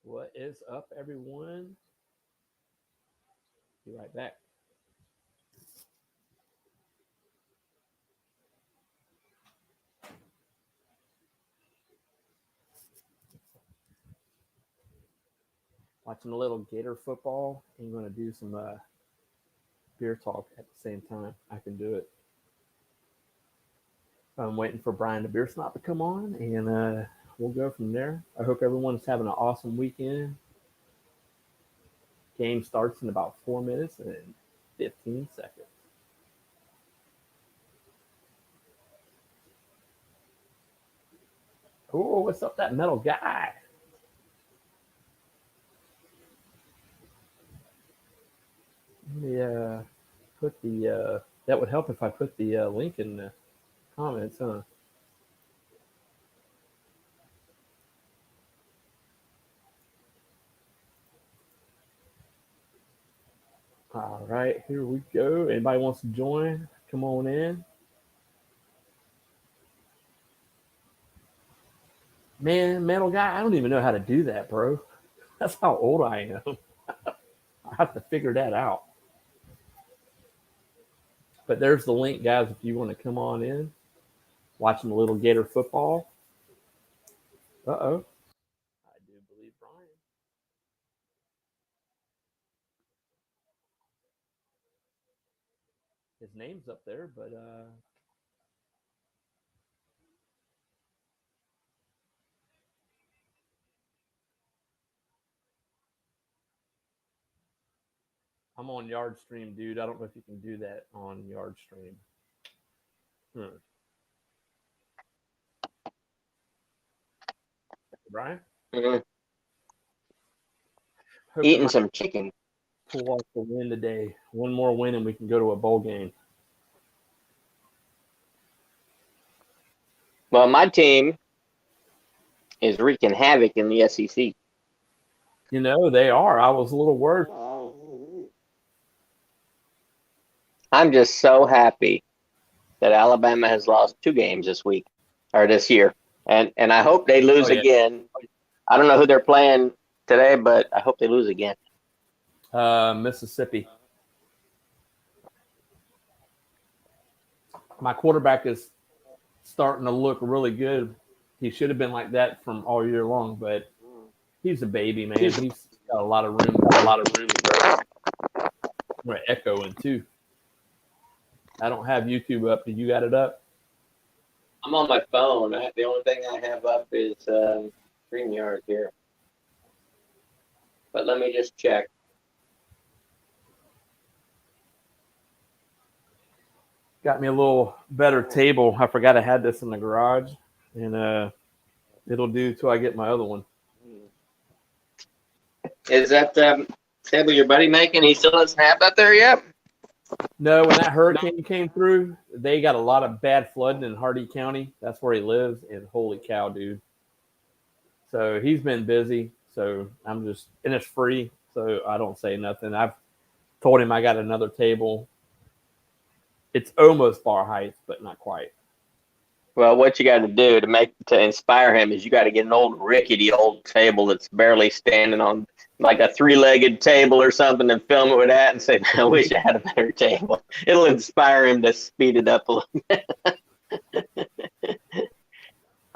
What is up, everyone? Be right back. Watching a little Gator football and going to do some beer talk at the same time. I can do it. I'm waiting for Brian the Beer Snot to come on, and we'll go from there. I hope everyone's having an awesome weekend. Game starts in about 4 minutes and 15 seconds. Oh, what's up, that metal guy? Yeah, put the that would help if I put the link in the comments, huh? All right, here we go. Anybody wants to join? Come on in. Man, metal guy, I don't even know how to do that, bro. That's how old I am. I have to figure that out. But there's the link, guys, if you want to come on in. Watching a little Gator football. Uh-oh. I do believe Brian. His name's up there, but I'm on Yard Stream, dude. I don't know if you can do that on Yard Stream. Brian? Mm-hmm. Eating some chicken. Pull off the win today. One more win and we can go to a bowl game. Well, my team is wreaking havoc in the SEC. You know, they are. I was a little worried. I'm just so happy that Alabama has lost 2 games this week or this year. And I hope they lose again. I don't know who they're playing today, but I hope they lose again. Mississippi. My quarterback is starting to look really good. He should have been like that from all year long, but he's a baby, man. He's got a lot of room. We're echoing too. I don't have YouTube up. Did you got it up? I'm on my phone. The only thing I have up is StreamYard here. But let me just check. Got me a little better table. I forgot I had this in the garage, and it'll do till I get my other one. Is that table your buddy making? He still doesn't have that there yet? No, when that hurricane came through, they got a lot of bad flooding in Hardy County. That's where he lives, and holy cow, dude. So he's been busy. So I'm just, and it's free, so I don't say nothing. I've told him I got another table. It's almost bar height, but not quite. Well, what you got to do to inspire him is you got to get an old rickety old table that's barely standing on like a 3-legged table or something and film it with that and say, I wish I had a better table. It'll inspire him to speed it up a little bit.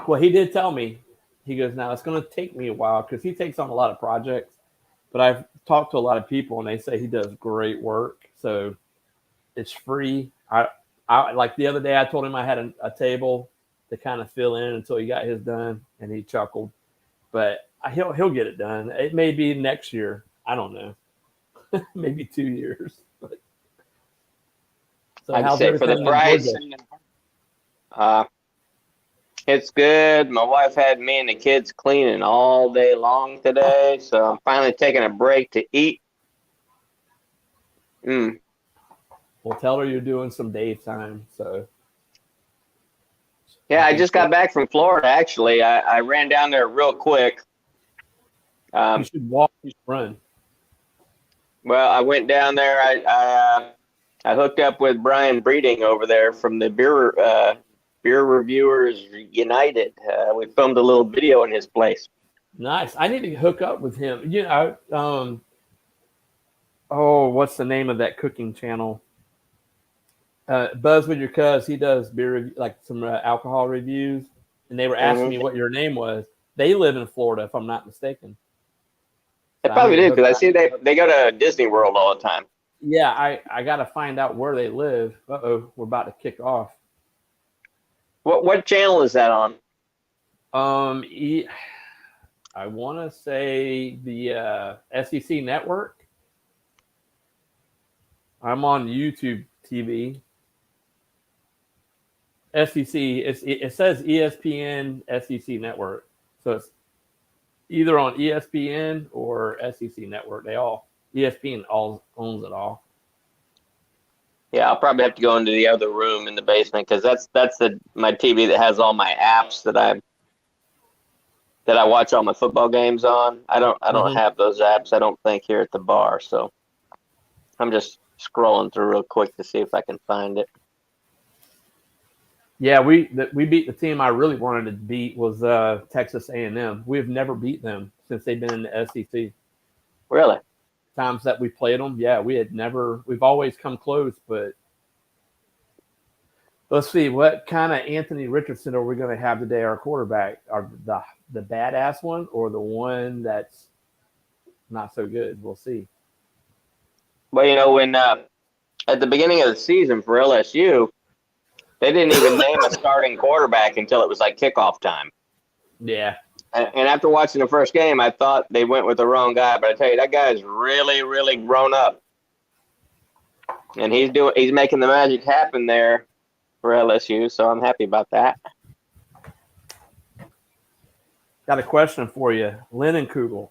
Well, he did tell me, he goes, now it's going to take me a while because he takes on a lot of projects, but I've talked to a lot of people and they say he does great work. So it's free. I like the other day I told him I had a table to kind of fill in until he got his done, and he chuckled. But he'll get it done. It may be next year. I don't know. Maybe 2 years. But, so I'd say for the price, it's good. My wife had me and the kids cleaning all day long today, so I'm finally taking a break to eat. Well, tell her you're doing some Dave time. So, yeah, I just got back from Florida. Actually, I ran down there real quick. You should walk. You should run. Well, I went down there. I hooked up with Brian Breeding over there from the Beer Reviewers United. We filmed a little video in his place. Nice. I need to hook up with him. Oh, what's the name of that cooking channel? Buzz with your cuz. He does like some alcohol reviews, and they were asking me Mm-hmm. what your name was. They live in Florida, if I'm not mistaken. They So I need probably to do hook because I up. see they go to Disney World all the time. Yeah, I got to find out where they live. Uh-oh, we're about to kick off. What channel is that on? Um, e- I want to say the SEC network. I'm on YouTube TV. SEC. It says ESPN SEC network, so it's either on ESPN or SEC network. ESPN all owns it all. Yeah, I'll probably have to go into the other room in the basement because that's my TV that has all my apps that I watch all my football games on. I don't Mm-hmm. have those apps. I don't think here at the bar, so I'm just scrolling through real quick to see if I can find it. Yeah, we beat the team I really wanted to beat was Texas A&M. We've never beat them since they've been in the SEC. Really? Times that we played them, yeah, we've always come close, but let's see what kind of Anthony Richardson are we going to have today? Our quarterback, are the badass one or the one that's not so good? We'll see. Well, when at the beginning of the season for LSU, they didn't even name a starting quarterback until it was like kickoff time. Yeah, And after watching the first game, I thought they went with the wrong guy. But I tell you, that guy's really, really grown up, and he's making the magic happen there for LSU. So I'm happy about that. got a question for you, Kugel.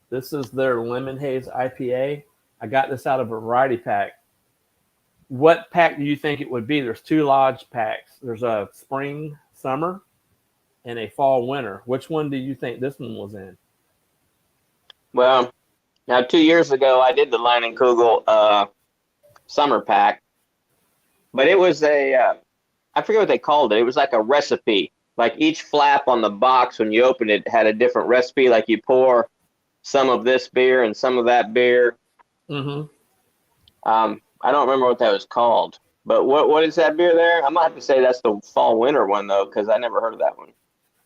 This is their Lemon Haze IPA. I got this out of a variety pack. What pack do you think it would be? There's two large packs. There's a spring, summer, and a fall, winter. Which one do you think this one was in? Well, now 2 years ago, I did the Kugel summer pack, but it was I forget what they called it. It was like a recipe. Like each flap on the box when you open it had a different recipe. Like you pour some of this beer and some of that beer. Mm-hmm. I don't remember what that was called. But what is that beer there? I'm gonna have to say that's the fall winter one though, because I never heard of that one.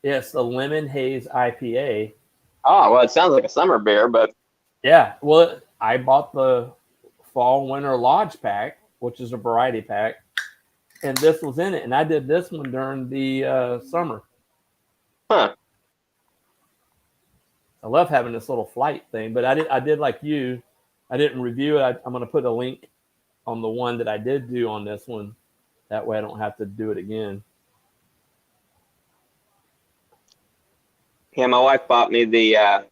Yes, the Lemon Haze IPA. Oh well, it sounds like a summer beer, but Yeah, well, I bought the fall winter lodge pack, which is a variety pack, and this was in it. And I did this one during the summer. huh? I love having this little flight thing, but I did like you. I didn't review it. I'm going to put a link on the one that I did do on this one. That way I don't have to do it again. Yeah, my wife bought me the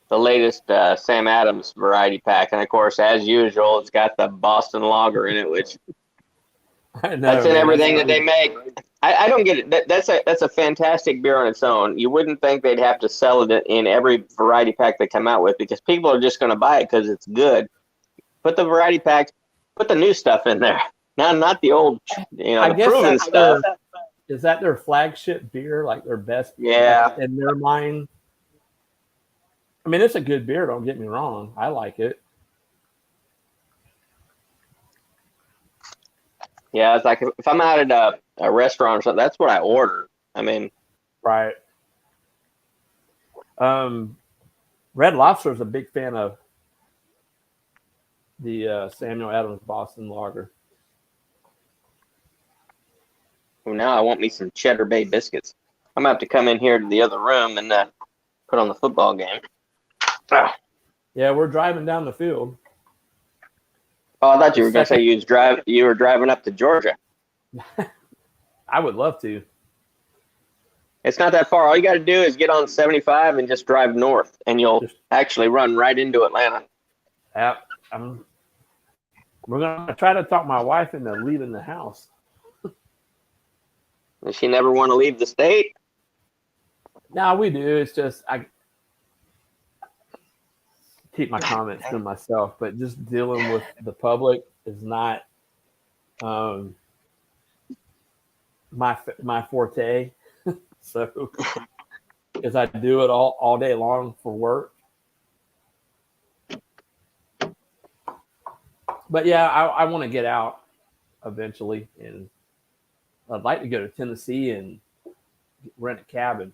latest Sam Adams variety pack, and of course, as usual, it's got the Boston Lager in it, which I know, that's in man. everything that they make. I don't get it. That's a fantastic beer on its own. You wouldn't think they'd have to sell it in every variety pack they come out with because people are just going to buy it because it's good. Put the variety packs, put the new stuff in there. Not the old, I the guess proven stuff. is that their flagship beer, like their best, like Yeah, in their mind. I mean, it's a good beer. Don't get me wrong. I like it. yeah. It's like if I'm out at a restaurant or something, that's what I order. I mean, Right. Um, Red Lobster is a big fan of the Samuel Adams Boston Lager. now I want me some Cheddar Bay biscuits. I'm gonna have to come in here to the other room and put on the football game. Ah. Yeah, we're driving down the field. Oh, I thought The you were gonna say second, you were driving up to Georgia. I would love to. It's not that far. All you got to do is get on 75 and just drive north, and you'll Just actually run right into Atlanta. I'm, we're gonna try to talk my wife into leaving the house. Does she never want to leave the state? No, we do. It's just I keep my comments to myself, but just dealing with the public is not um, my forte. So because I do it all day long for work. But yeah, I want to get out eventually, and I'd like to go to Tennessee and rent a cabin.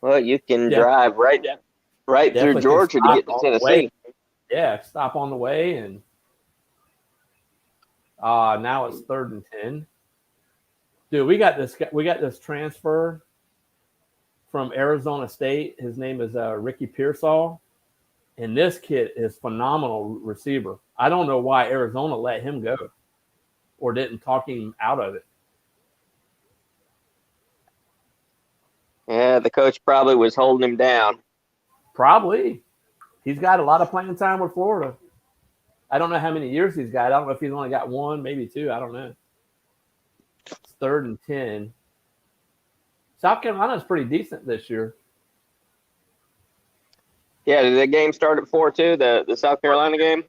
Well, you can Yeah, drive right through definitely can Georgia to stop get to on the way. Tennessee. Yeah, stop on the way, and now it's 3rd and 10. Dude, we got this transfer from Arizona State. His name is Ricky Pearsall, and this kid is phenomenal receiver. I don't know why Arizona let him go or didn't talk him out of it. Yeah, the coach probably was holding him down. Probably. He's got a lot of playing time with Florida. I don't know how many years he's got. I don't know if he's only got 1, maybe 2. I don't know. It's 3rd and 10. South Carolina's pretty decent this year. Yeah, did the game start at 4 too? The South Carolina game?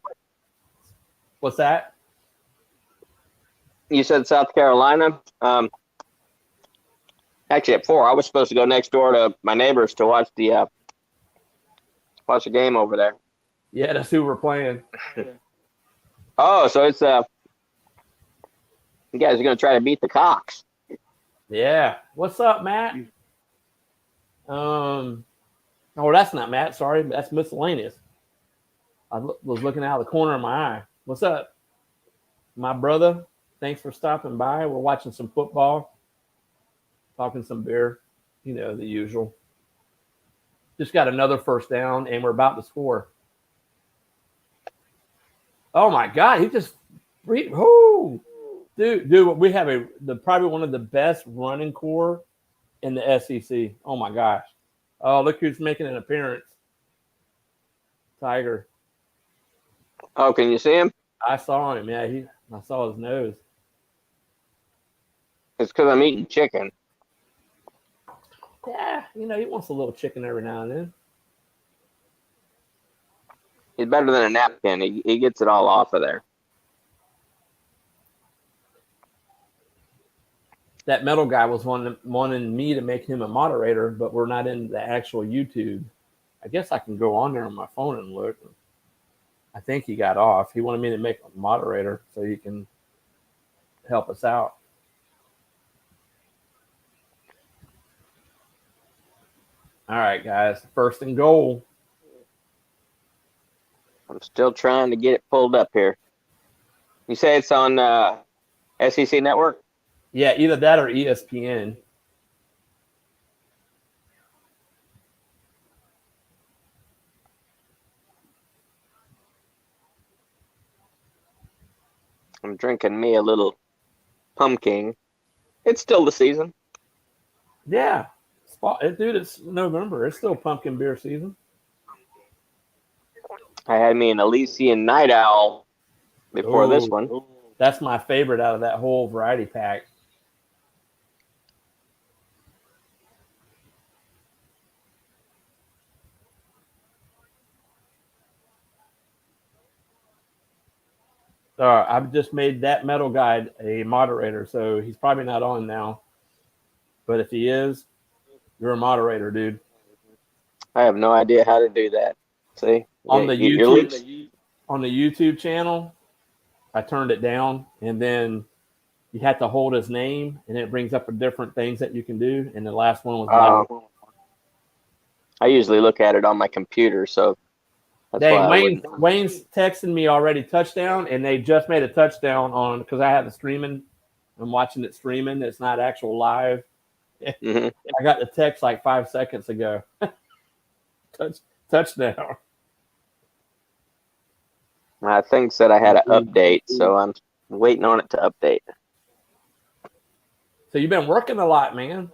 What's that? You said South Carolina. Actually, at 4. I was supposed to go next door to my neighbors to watch the game over there. Yeah, that's who we're playing. Oh, so it's you guys are gonna try to beat the Cox. Yeah. What's up, Matt? Oh, that's not Matt. Sorry, that's miscellaneous. I was looking out of the corner of my eye. What's up, my brother? Thanks for stopping by. We're watching some football, talking some beer. You know, the usual. Just got another first down, and we're about to score. Oh my God! He just, dude, we have probably one of the best running core in the SEC. Oh my gosh! Oh, look who's making an appearance. Tiger. Oh, can you see him? I saw him. Yeah, I saw his nose. It's because I'm eating chicken. Yeah, he wants a little chicken every now and then. He's better than a napkin. He gets it all off of there. That metal guy was wanting me to make him a moderator, but we're not in the actual YouTube. I guess I can go on there on my phone and look. I think he got off. He wanted me to make a moderator so he can help us out. All right, guys. 1st and goal. I'm still trying to get it pulled up here. You say it's on SEC Network? Yeah, either that or ESPN. I'm drinking me a little pumpkin. It's still the season. Yeah. Dude, it's November. It's still pumpkin beer season. I had me an Elysian Night Owl before this one. That's my favorite out of that whole variety pack. I've just made that metal guy a moderator, so he's probably not on now. But if he is, you're a moderator, dude. I have no idea how to do that. See, on the YouTube channel, I turned it down, and then you have to hold his name, and it brings up different things that you can do. And the last one was I usually look at it on my computer, so that's dang, Wayne's texting me already touchdown, and they just made a touchdown on because I have the streaming. I'm watching it streaming. It's not actual live. Mm-hmm. I got the text like 5 seconds ago. Touchdown. I think said I had an update, so I'm waiting on it to update. So you've been working a lot, man.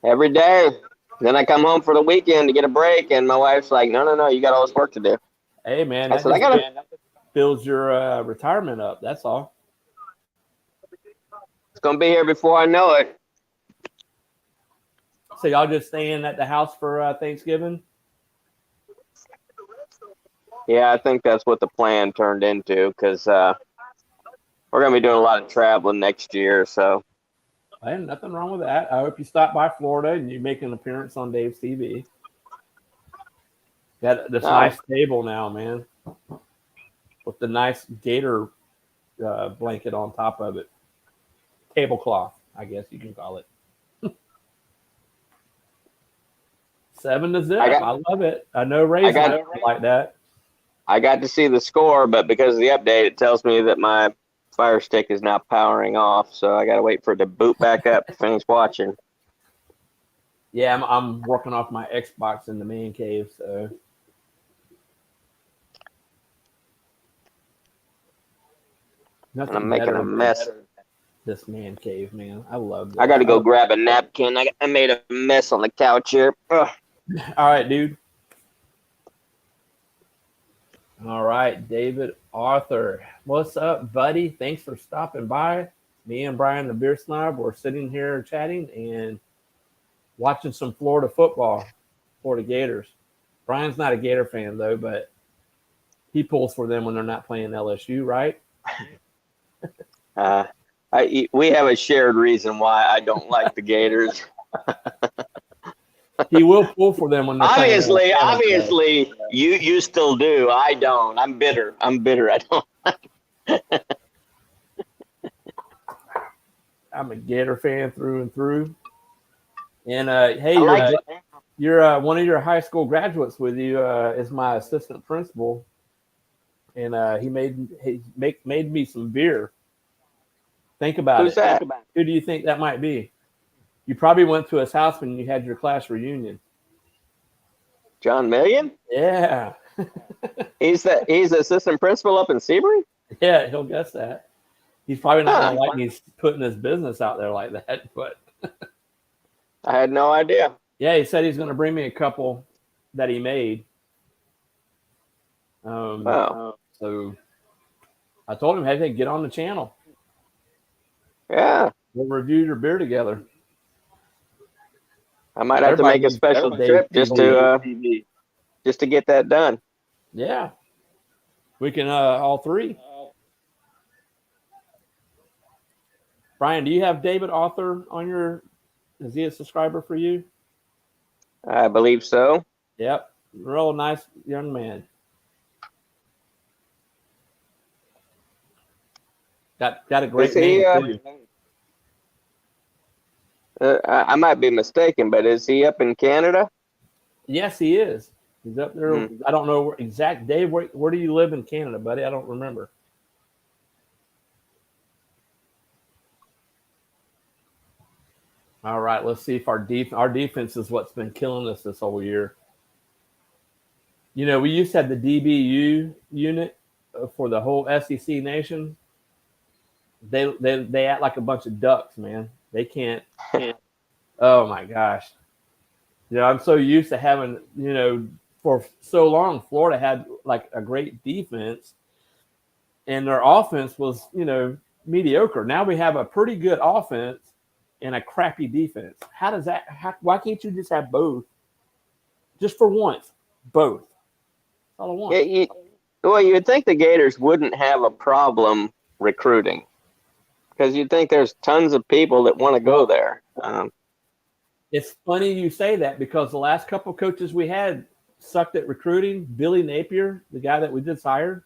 Every day. Then I come home for the weekend to get a break, and my wife's like, no, you got all this work to do. Hey, man, that builds your retirement up. That's all. It's going to be here before I know it. So y'all just staying at the house for Thanksgiving? Yeah, I think that's what the plan turned into because we're going to be doing a lot of traveling next year. So Hey, nothing wrong with that. I hope you stop by Florida and you make an appearance on Dave's TV. Got this No, nice table now, man, with the nice gator blanket on top of it. Tablecloth, I guess you can call it. 7-0. I got I love it. I know I Ray's got not like that. I got to see the score, but because of the update, it tells me that my Fire Stick is now powering off. So I got to wait for it to boot back up to finish watching. Yeah, I'm working off my Xbox in the man cave, so And I'm nothing making better a than mess. this man cave, man. I love I this. got to go grab a napkin. I made a mess on the couch here. Ugh. All right, dude. All right, David Arthur. What's up, buddy? Thanks for stopping by. Me and Brian, the beer snob, were sitting here chatting and watching some Florida football, Florida Gators. Brian's not a Gator fan, though, but he pulls for them when they're not playing LSU, right? Uh, we have a shared reason why I don't like the Gators. He will pull for them when they're playing Obviously, Alabama, though. obviously, you still do. I don't. I'm bitter. I don't. I'm a Gator fan through and through. And hey, I like you're one of your high school graduates with you is my assistant principal, and he made me some beer. Think about who's it. that? Who do you think that might be? You probably went to his house when you had your class reunion. John Million? Yeah, He's the assistant principal up in Seabury? yeah, he'll guess that. He's probably not Huh. gonna like me putting his business out there like that, but I had no idea. yeah, he said he's gonna bring me a couple that he made. Wow. So I told him, hey, get on the channel. Yeah. We'll review your beer together. I might have to make a special trip just to get that done. Yeah, we can all three. Brian, do you have David Author on your? Is he a subscriber for you? I believe so. Yep, real nice young man. Got a great Is he, name too. I might be mistaken, but is he up in Canada? Yes, he is. He's up there. I don't know exact Dave. Where do you live in Canada, buddy? I don't remember. All right, let's see if our defense is what's been killing us this whole year. You know, we used to have the DBU unit for the whole SEC nation. They act like a bunch of ducks, man. They can't. Oh my gosh. You know, I'm so used to having, for so long, Florida had like a great defense and their offense was, mediocre. Now we have a pretty good offense and a crappy defense. How does that, why can't you just have both? Just for once, both. That's all I want. Yeah, well, you'd think the Gators wouldn't have a problem recruiting because you'd think there's tons of people that want to go there. It's funny you say that because the last couple of coaches we had sucked at recruiting. Billy Napier, the guy that we just hired,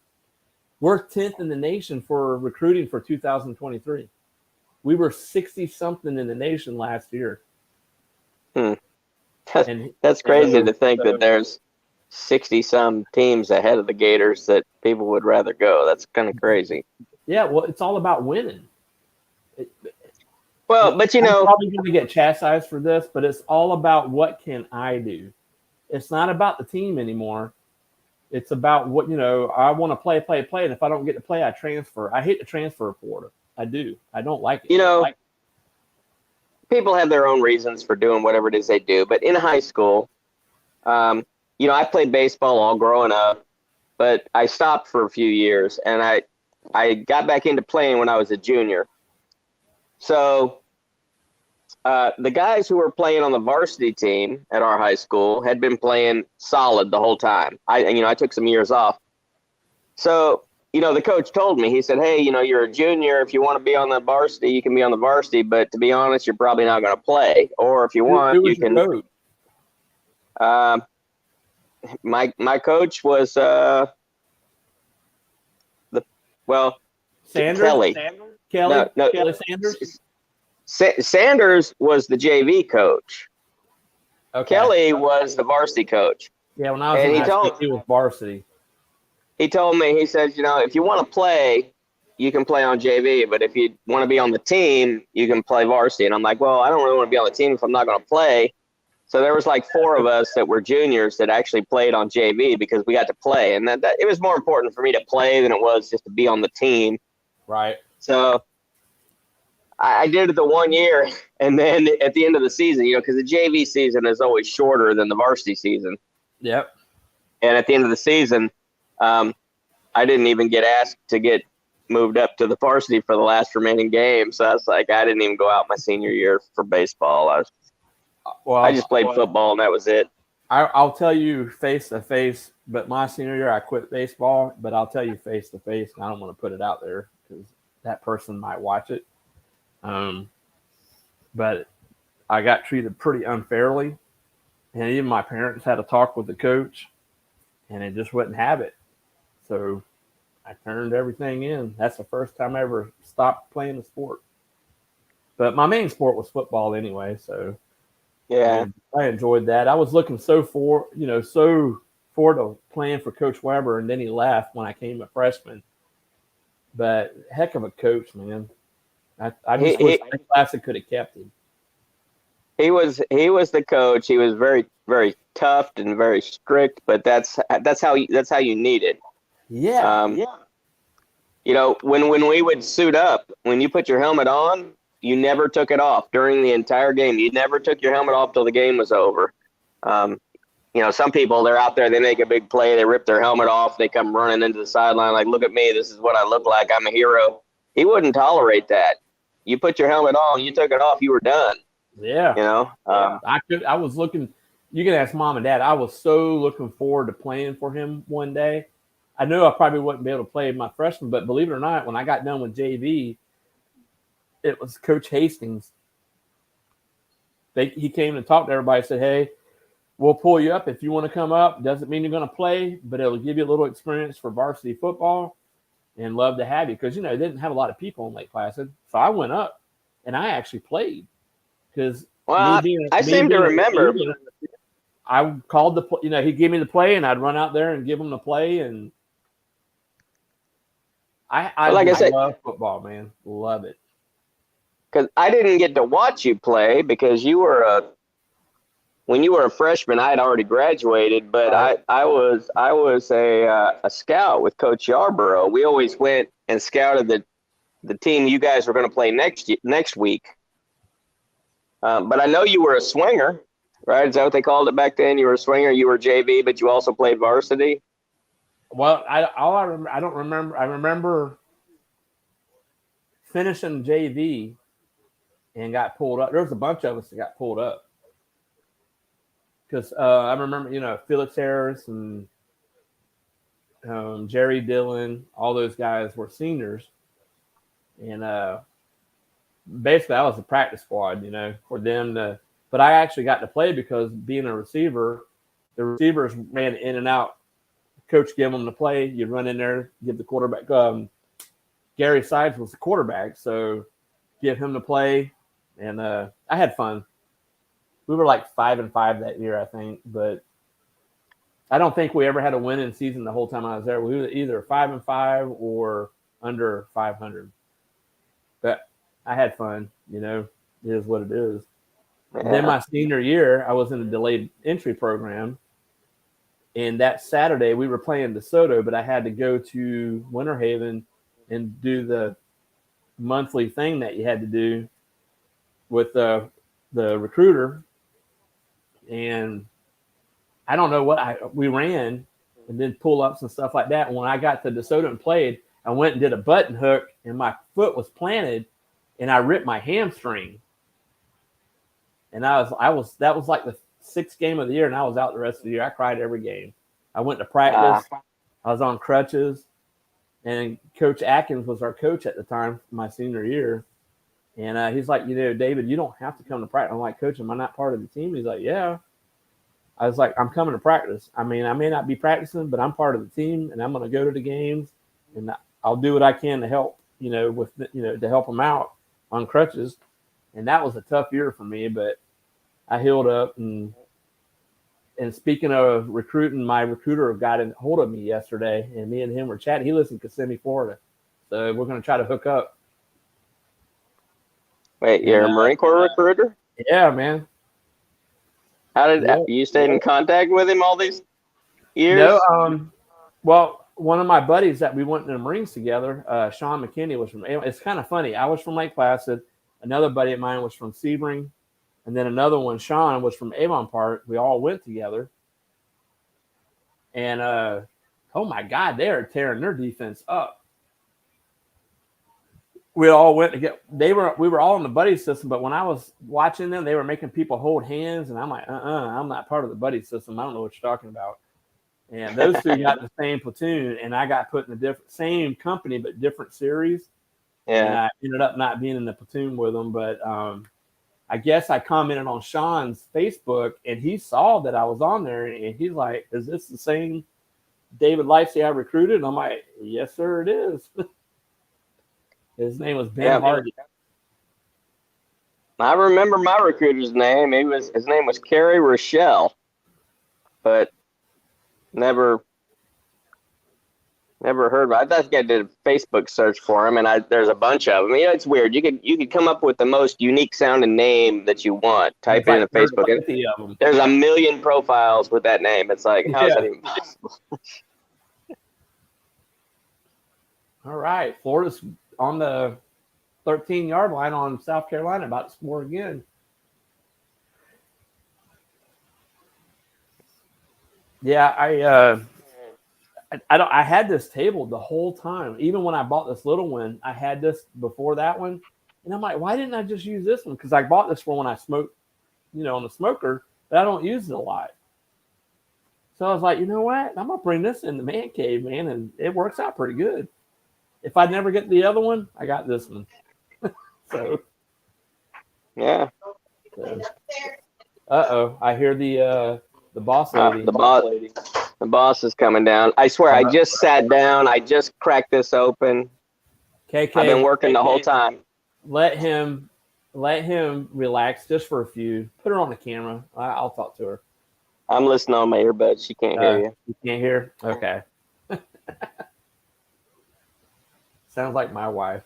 we're 10th in the nation for recruiting for 2023. We were 60-something in the nation last year. That's crazy to think that there's 60-some teams ahead of the Gators that people would rather go. That's kind of crazy. Yeah, well, it's all about winning. Well, but I'm probably going to get chastised for this, but it's all about what can I do. It's not about the team anymore. It's about what, I want to play. And if I don't get to play, I transfer. I hate to transfer Florida. I do. I don't like it. People have their own reasons for doing whatever it is they do. But in high school, I played baseball all growing up, but I stopped for a few years, and I got back into playing when I was a junior. So the guys who were playing on the varsity team at our high school had been playing solid the whole time. I took some years off. So the coach told me, he said, hey, you're a junior. If you want to be on the varsity, you can be on the varsity. But to be honest, you're probably not going to play. Or if you want, Who you was your can. coach? My coach was the well Sanders? Kelly. Kelly? No, Kelly Sanders? Sanders was the JV coach. Okay. Kelly was the varsity coach, Yeah, when I was and in high school, he was varsity. he told me, he says, if you want to play, you can play on JV, but if you want to be on the team, you can play varsity. And I'm like, well, I don't really want to be on the team if I'm not going to play. So there was like 4 of us that were juniors that actually played on JV because we got to play, and that it was more important for me to play than it was just to be on the team. Right. So I did it the 1 year, and then at the end of the season, because the JV season is always shorter than the varsity season. Yep. And at the end of the season, I didn't even get asked to get moved up to the varsity for the last remaining game. So I was like, I didn't even go out my senior year for baseball. I just played football, and that was it. I'll tell you face to face, but my senior year I quit baseball. But I'll tell you face to face, and I don't want to put it out there because that person might watch it. But I got treated pretty unfairly, and even my parents had a talk with the coach, and it just wouldn't have it. So I turned everything in. That's the first time I ever stopped playing the sport. But my main sport was football anyway, so yeah, I enjoyed that. I was looking so forward to playing for Coach Weber, and then he left when I came a freshman. But heck of a coach, man. I just wish Classic could have kept him. He was the coach. He was very, very tough and very strict, but that's how you need it. Yeah. When we would suit up, when you put your helmet on, you never took it off during the entire game. You never took your helmet off till the game was over. Some people, they're out there, they make a big play, they rip their helmet off, they come running into the sideline like, look at me, this is what I look like, I'm a hero. He wouldn't tolerate that. You put your helmet on, you took it off, you were done. Yeah. I was looking. You can ask mom and dad. I was so looking forward to playing for him one day. I knew I probably wouldn't be able to play my freshman, but believe it or not, when I got done with JV, it was Coach Hastings. He came and talked to everybody. Said, "Hey, we'll pull you up if you want to come up. Doesn't mean you're going to play, but it'll give you a little experience for varsity football, and love to have you because they didn't have a lot of people in Lake Placid. So I went up, and I actually played because I seem to remember. I called he gave me the play, and I'd run out there and give him the play, and I love football, man, love it. Because I didn't get to watch you play because when you were a freshman, I had already graduated, but right. I was a scout with Coach Yarborough. We always went and scouted the team you guys were going to play next week. But I know you were a swinger, right? Is that what they called it back then? You were a swinger. You were JV, but you also played varsity. Well, I don't remember. I remember finishing JV and got pulled up. There was a bunch of us that got pulled up because I remember, Felix Harris and Jerry Dillon, all those guys were seniors, and basically I was the practice squad, for them to. But I actually got to play because being a receiver, the receivers ran in and out. Coach gave them the play. You'd run in there, give the quarterback. Gary Sides was the quarterback, so give him the play, and I had fun. We were like 5-5 that year, I think, but I don't think we ever had a winning season the whole time I was there. We were either 5-5 or under 500. But I had fun, it is what it is. Yeah. And then my senior year, I was in a delayed entry program. And that Saturday, we were playing DeSoto, but I had to go to Winter Haven and do the monthly thing that you had to do with the recruiter. And I don't know what we ran and then pull-ups and stuff like that. And when I got to DeSoto and played, I went and did a button hook, and my foot was planted, and I ripped my hamstring. And that was like the 6th game of the year, and I was out the rest of the year. I cried every game. I went to practice. I was on crutches, and Coach Atkins was our coach at the time, my senior year. And he's like, David, you don't have to come to practice. I'm like, Coach, am I not part of the team? He's like, yeah. I was like, I'm coming to practice. I mean, I may not be practicing, but I'm part of the team, and I'm going to go to the games, and I'll do what I can to help, to help them out on crutches. And that was a tough year for me, but I healed up. And speaking of recruiting, my recruiter got a hold of me yesterday, and me and him were chatting. He lives in Kissimmee, Florida, so we're going to try to hook up. Wait, you're a Marine Corps recruiter? Yeah, man. How did you stay in contact with him all these years? No, well, one of my buddies that we went in the Marines together, Sean McKinney, was from. It's kind of funny. I was from Lake Placid. Another buddy of mine was from Sebring, and then another one, Sean, was from Avon Park. We all went together, and oh my God, they are tearing their defense up. We all went to get. We were all in the buddy system, but when I was watching them, they were making people hold hands, and I'm like, I'm not part of the buddy system. I don't know what you're talking about. And those two got the same platoon, and I got put in same company but different series. Yeah. And I ended up not being in the platoon with them, but I guess I commented on Sean's Facebook, and he saw that I was on there, and he's like, "Is this the same David Livesey I recruited?" And I'm like, "Yes, sir, it is." His name was Ben Hardy. I remember my recruiter's name. His name was Kerry Rochelle, but never heard about it. I think I did a Facebook search for him, and there's a bunch of them. It's weird. You could come up with the most unique sounding name that you want. Type it in Facebook. There's a million profiles with that name. It's like, how is that even possible? All right, Florida's on the 13-yard line on South Carolina, about to score again. Yeah, I had this table the whole time. Even when I bought this little one, I had this before that one, and I'm like, why didn't I just use this one? Because I bought this for when I smoke, on the smoker, but I don't use it a lot. So I was like, you know what? I'm gonna bring this in the man cave, man, and it works out pretty good. If I never get the other one, I got this one. So yeah. I hear the boss lady. The boss is coming down. I swear, I just sat down. I just cracked this open. KK, I've been working the whole time. Let him relax just for a few. Put her on the camera. I'll talk to her. I'm listening on my earbuds. She can't hear you. You can't hear? Okay. Sounds like my wife.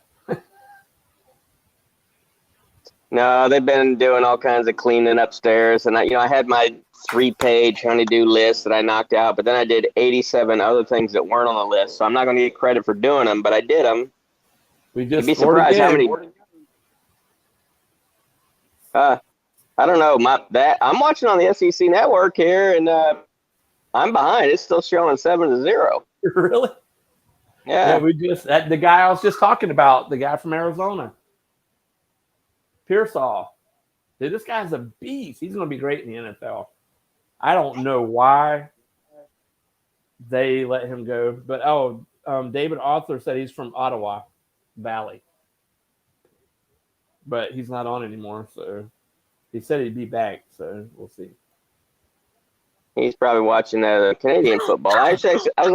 No, they've been doing all kinds of cleaning upstairs, and I had my 3-page honeydew list that I knocked out, but then I did 87 other things that weren't on the list. So I'm not going to get credit for doing them, but I did them. We just You'd be surprised how many. I don't know. I'm watching on the SEC network here, and I'm behind. It's still showing 7-0. Really? Yeah. The guy I was just talking about, the guy from Arizona, Pearsall. Dude, this guy's a beast. He's going to be great in the NFL. I don't know why they let him go, but David Arthur said he's from Ottawa Valley, but he's not on anymore. So he said he'd be back. So we'll see. He's probably watching Canadian football. I was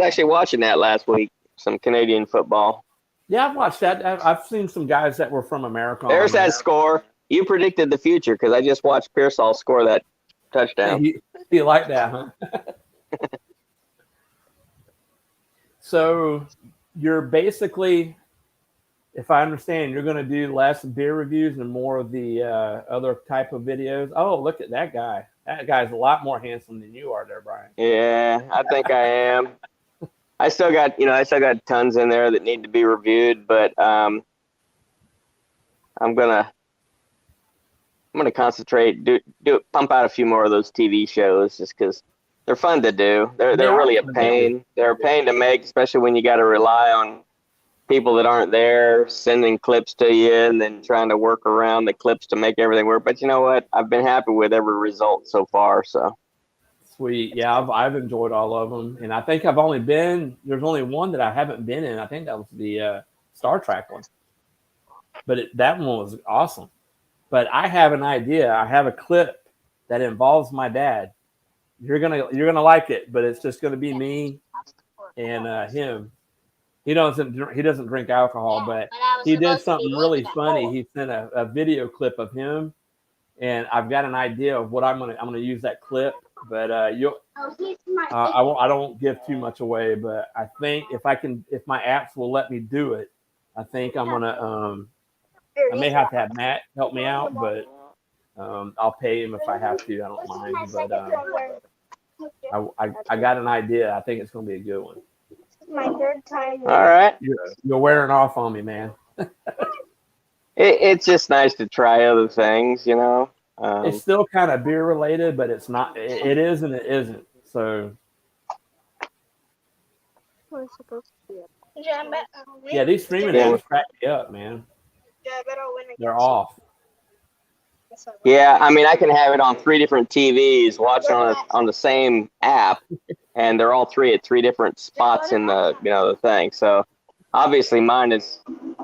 actually watching that last week. Some Canadian football. Yeah, I've watched that. I've seen some guys that were from America. There's that score. You predicted the future because I just watched Pearsall score that touchdown. You like that, huh? So you're basically, if I understand, you're going to do less beer reviews and more of the other type of videos. Oh, look at that guy. That guy's a lot more handsome than you are there, Brian. Yeah, I think I am. I still got tons in there that need to be reviewed, but I'm gonna concentrate, pump out a few more of those TV shows just because they're fun to do. They're really a pain. They're a pain to make, especially when you got to rely on people that aren't there sending clips to you and then trying to work around the clips to make everything work. But you know what? I've been happy with every result so far. So Sweet. Yeah, I've enjoyed all of them, and I think there's only one that I haven't been in. I think that was the Star Trek one, but that one was awesome. But I have an idea. I have a clip that involves my dad. You're gonna like it, but it's just gonna be me and him. He doesn't drink alcohol, but he did something really funny. He sent a video clip of him, and I've got an idea of what I'm gonna use that clip. But I don't give too much away. But I think if my apps will let me do it, I think I'm gonna I may have to have Matt help me out, but I'll pay him if I have to. I don't mind. But I got an idea. I think it's gonna be a good one. My third time. All right. You're wearing off on me, man. It's just nice to try other things, you know. It's still kind of beer related, but it's not. It is and it isn't. So yeah, these streaming apps crack me up, man. They're off. Yeah, I mean, I can have it on 3 different TVs, watching on the same app, and they're all 3 at 3 different spots in the thing. So obviously, mine is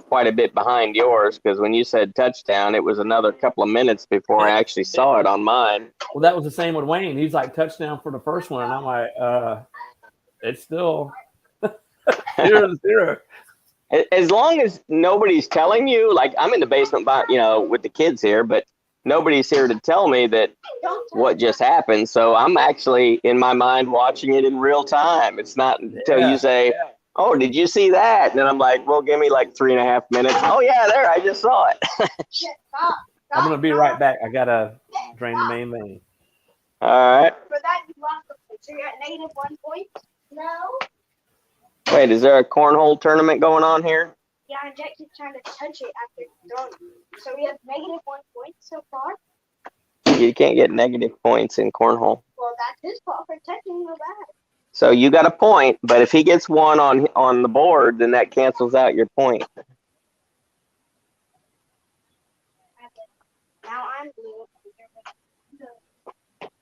quite a bit behind yours, because when you said touchdown, it was another couple of minutes before I actually saw it on mine. Well, that was the same with Wayne. He's like touchdown for the first one, and I'm like, it's still 0-0. As long as nobody's telling you, like I'm in the basement, with the kids here, but nobody's here to tell me that what just happened. So I'm actually in my mind watching it in real time. It's not until you say, "Oh, did you see that?" And then I'm like, "Well, give me like 3.5 minutes." Oh yeah, there, I just saw it. I'm gonna be right back. I gotta drain the main vein. All right. For that, you lost the point. So you're at -1 point. No. Wait, is there a cornhole tournament going on here? Yeah, and Jack keeps trying to touch it after throwing it. So we have -1 point so far. You can't get negative points in cornhole. Well, that's his fault for touching the bag. So you got a point, but if he gets one on the board, then that cancels out your point. Now I'm blue.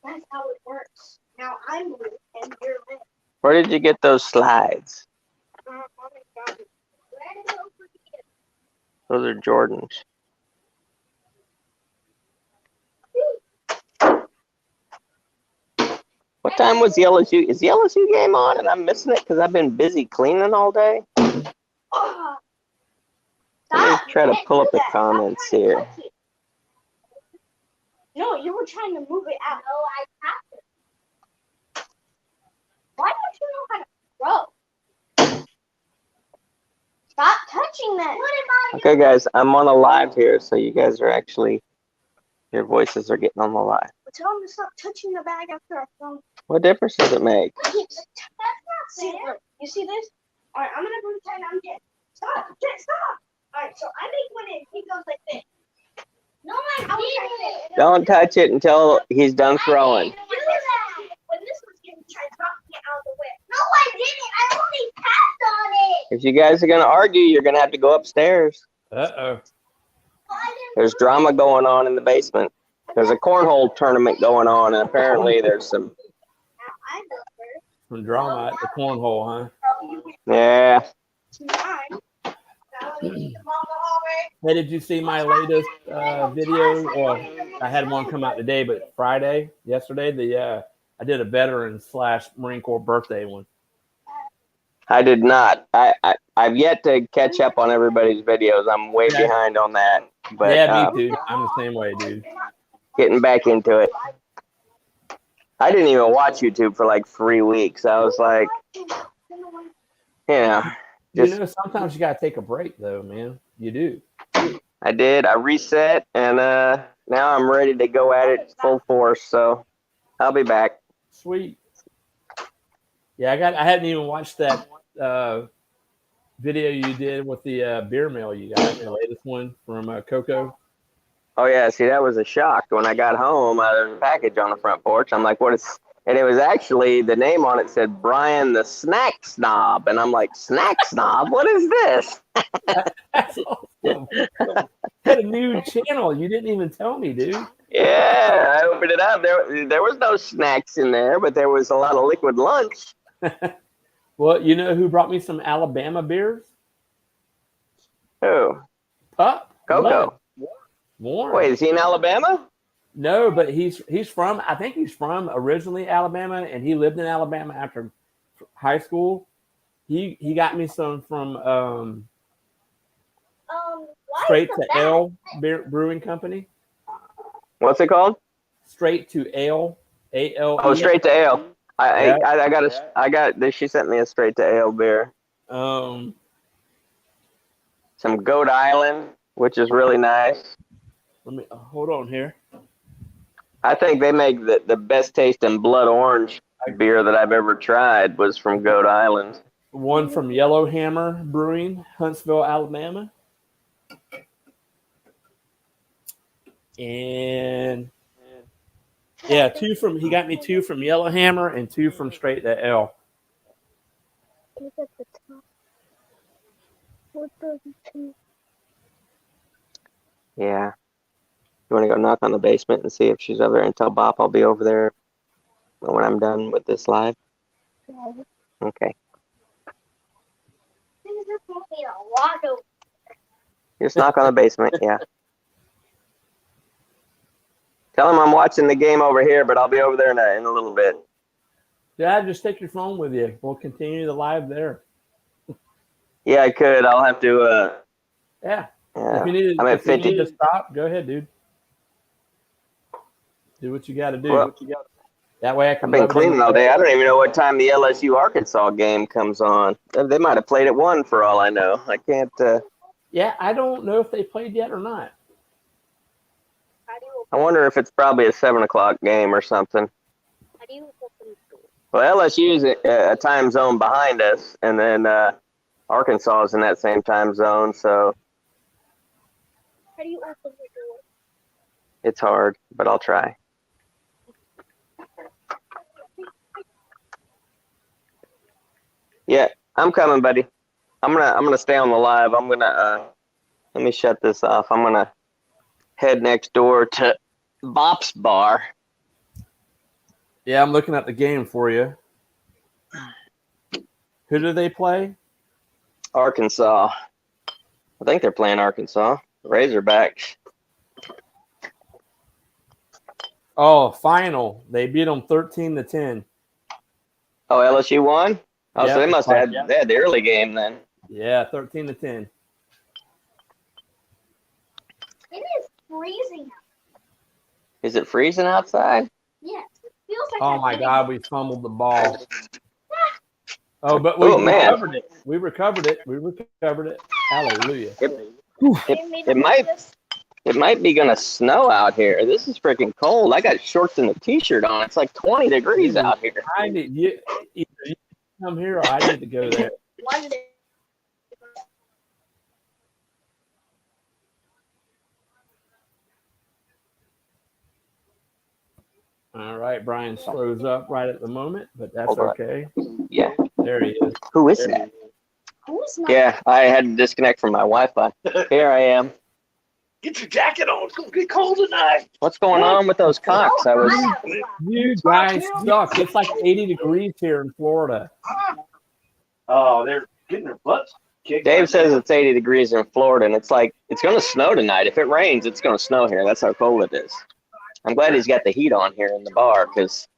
That's how it works. Now I'm blue and you're red. Where did you get those slides? Those are Jordans. What time was the LSU? Is the LSU game on and I'm missing it because I've been busy cleaning all day? Oh, Let me try to pull up the comments here. No, you were trying to move it out. No, I have to. Why don't you know how to throw? Stop touching that. Okay, guys, I'm on a live here, so you guys are actually, your voices are getting on the live. But tell him to stop touching the bag after I throw. What difference does it make? That's not fair. Look, you see this? All right, I'm gonna pretend I'm Jet. Stop, Jet, stop. All right, so I make one and he goes like this. No, I didn't. Don't touch it until he's done throwing. When this was getting tried to knock me out of the way. No, I didn't. I only tapped on it. If you guys are going to argue, you're going to have to go upstairs. Uh-oh. There's drama going on in the basement. There's a cornhole tournament going on, and apparently there's some... Some drama at the cornhole, huh? Yeah. Hey, did you see my latest video? Or I had one come out today, but yesterday, I did a veteran / Marine Corps birthday one. I did not. I've yet to catch up on everybody's videos. I'm way behind on that. But yeah, me too. I'm the same way, dude. Getting back into it. I didn't even watch YouTube for like 3 weeks. I was like, sometimes you gotta take a break, though, man. You do. I did. I reset, and now I'm ready to go at it full force. So I'll be back. Sweet. Yeah, I hadn't even watched that video you did with the beer mail you got, the latest one from Coco. Oh yeah, see, that was a shock. When I got home, there was a package on the front porch. I'm like, what is? And it was actually, the name on it said Brian the Snack Snob, and I'm like, Snack Snob? What is this? That's awesome. Had a new channel. You didn't even tell me, dude. Yeah, I opened it up. There was no snacks in there, but there was a lot of liquid lunch. Well, you know who brought me some Alabama beers? Who? Pup. Coco. Warren. Wait, is he in Alabama? No, but he's from. I think he's from originally Alabama, and he lived in Alabama after high school. He got me some from Why Straight is to the back? Ale Brewing Company. What's it called? Straight to Ale. ALE. Oh, straight to ale. Yeah. I got this. She sent me a straight to ale beer. Um. Some Goat Island, which is really nice. Let me hold on here. I think they make the best tasting blood orange beer that I've ever tried was from Goat Island. One from Yellowhammer Brewing, Huntsville, Alabama. And yeah, he got me 2 from Yellowhammer and 2 from Straight to Ale. Look at the top. 432. Yeah. You want to go knock on the basement and see if she's over there and tell Bop I'll be over there when I'm done with this live? Okay. This is supposed to be a lot of. Just knock on the basement, yeah. Tell him I'm watching the game over here, but I'll be over there in a little bit. Dad, just take your phone with you. We'll continue the live there. Yeah, I could. I'll have to. Yeah. Yeah. If you need, I'm at if you 50. need to stop, go ahead, dude. Do what you got to do. Well, That way I can. I've been load in cleaning the- all day. I don't even know what time the LSU Arkansas game comes on. They might have played at 1 for all I know. I can't. Yeah, I don't know if they played yet or not. I wonder if it's probably a 7 o'clock game or something. How do you open the door? Well, LSU is a time zone behind us, and then Arkansas is in that same time zone, so How do you open the door? it's hard, but I'll try. Yeah, I'm coming, buddy. I'm gonna stay on the live. I'm gonna let me shut this off. I'm gonna head next door to Bop's bar. Yeah, I'm looking at the game for you. Who do they play? Arkansas. I think they're playing Arkansas. Razorbacks. Oh, final. They beat them 13-10. Oh, LSU won? Oh, Yeah, so they must have they had the early game then. Yeah, 13-10. It is freezing out. Is it freezing outside? Yes. It feels like Oh I'm my getting- God, we fumbled the ball. Oh, but we Oh, man. recovered it. We recovered it. Hallelujah. They made it me might- this- It might be gonna snow out here. This is freaking cold. I got shorts and a t-shirt on. It's like 20 degrees out here. I need you. Either you come here or I need to go there. one day. All right, Brian slows up right at the moment, but that's Hold on. okay. Yeah. There he is. Who is that? Who's not? Yeah, I had to disconnect from my Wi-Fi. Here I am. Get your jacket on. It's gonna get cold tonight. What's going on with those cocks? I was. You guys suck. It's like 80 degrees here in Florida. Oh, they're getting their butts kicked. Dave says it's 80 degrees in Florida, and it's like it's gonna snow tonight. If it rains, it's gonna snow here. That's how cold it is. I'm glad he's got the heat on here in the bar because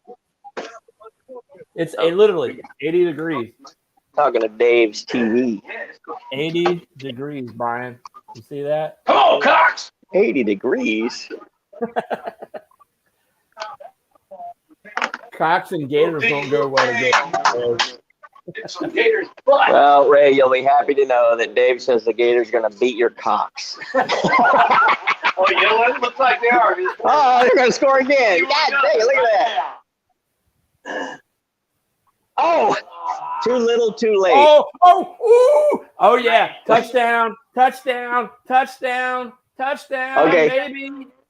It's literally 80 degrees. talking to Dave's TV. 80 degrees, Brian. You see that? Come on, Cox. 80 degrees. Cox and Gators don't go well together. It's the Gators' butt. Well, Ray, you'll be happy to know that Dave says the Gators gonna beat your cocks. Oh, you know what? It looks like they are. Oh, they're gonna score again! God dang it! Look at that! Oh, too little, too late. Oh, yeah. Touchdown. Okay.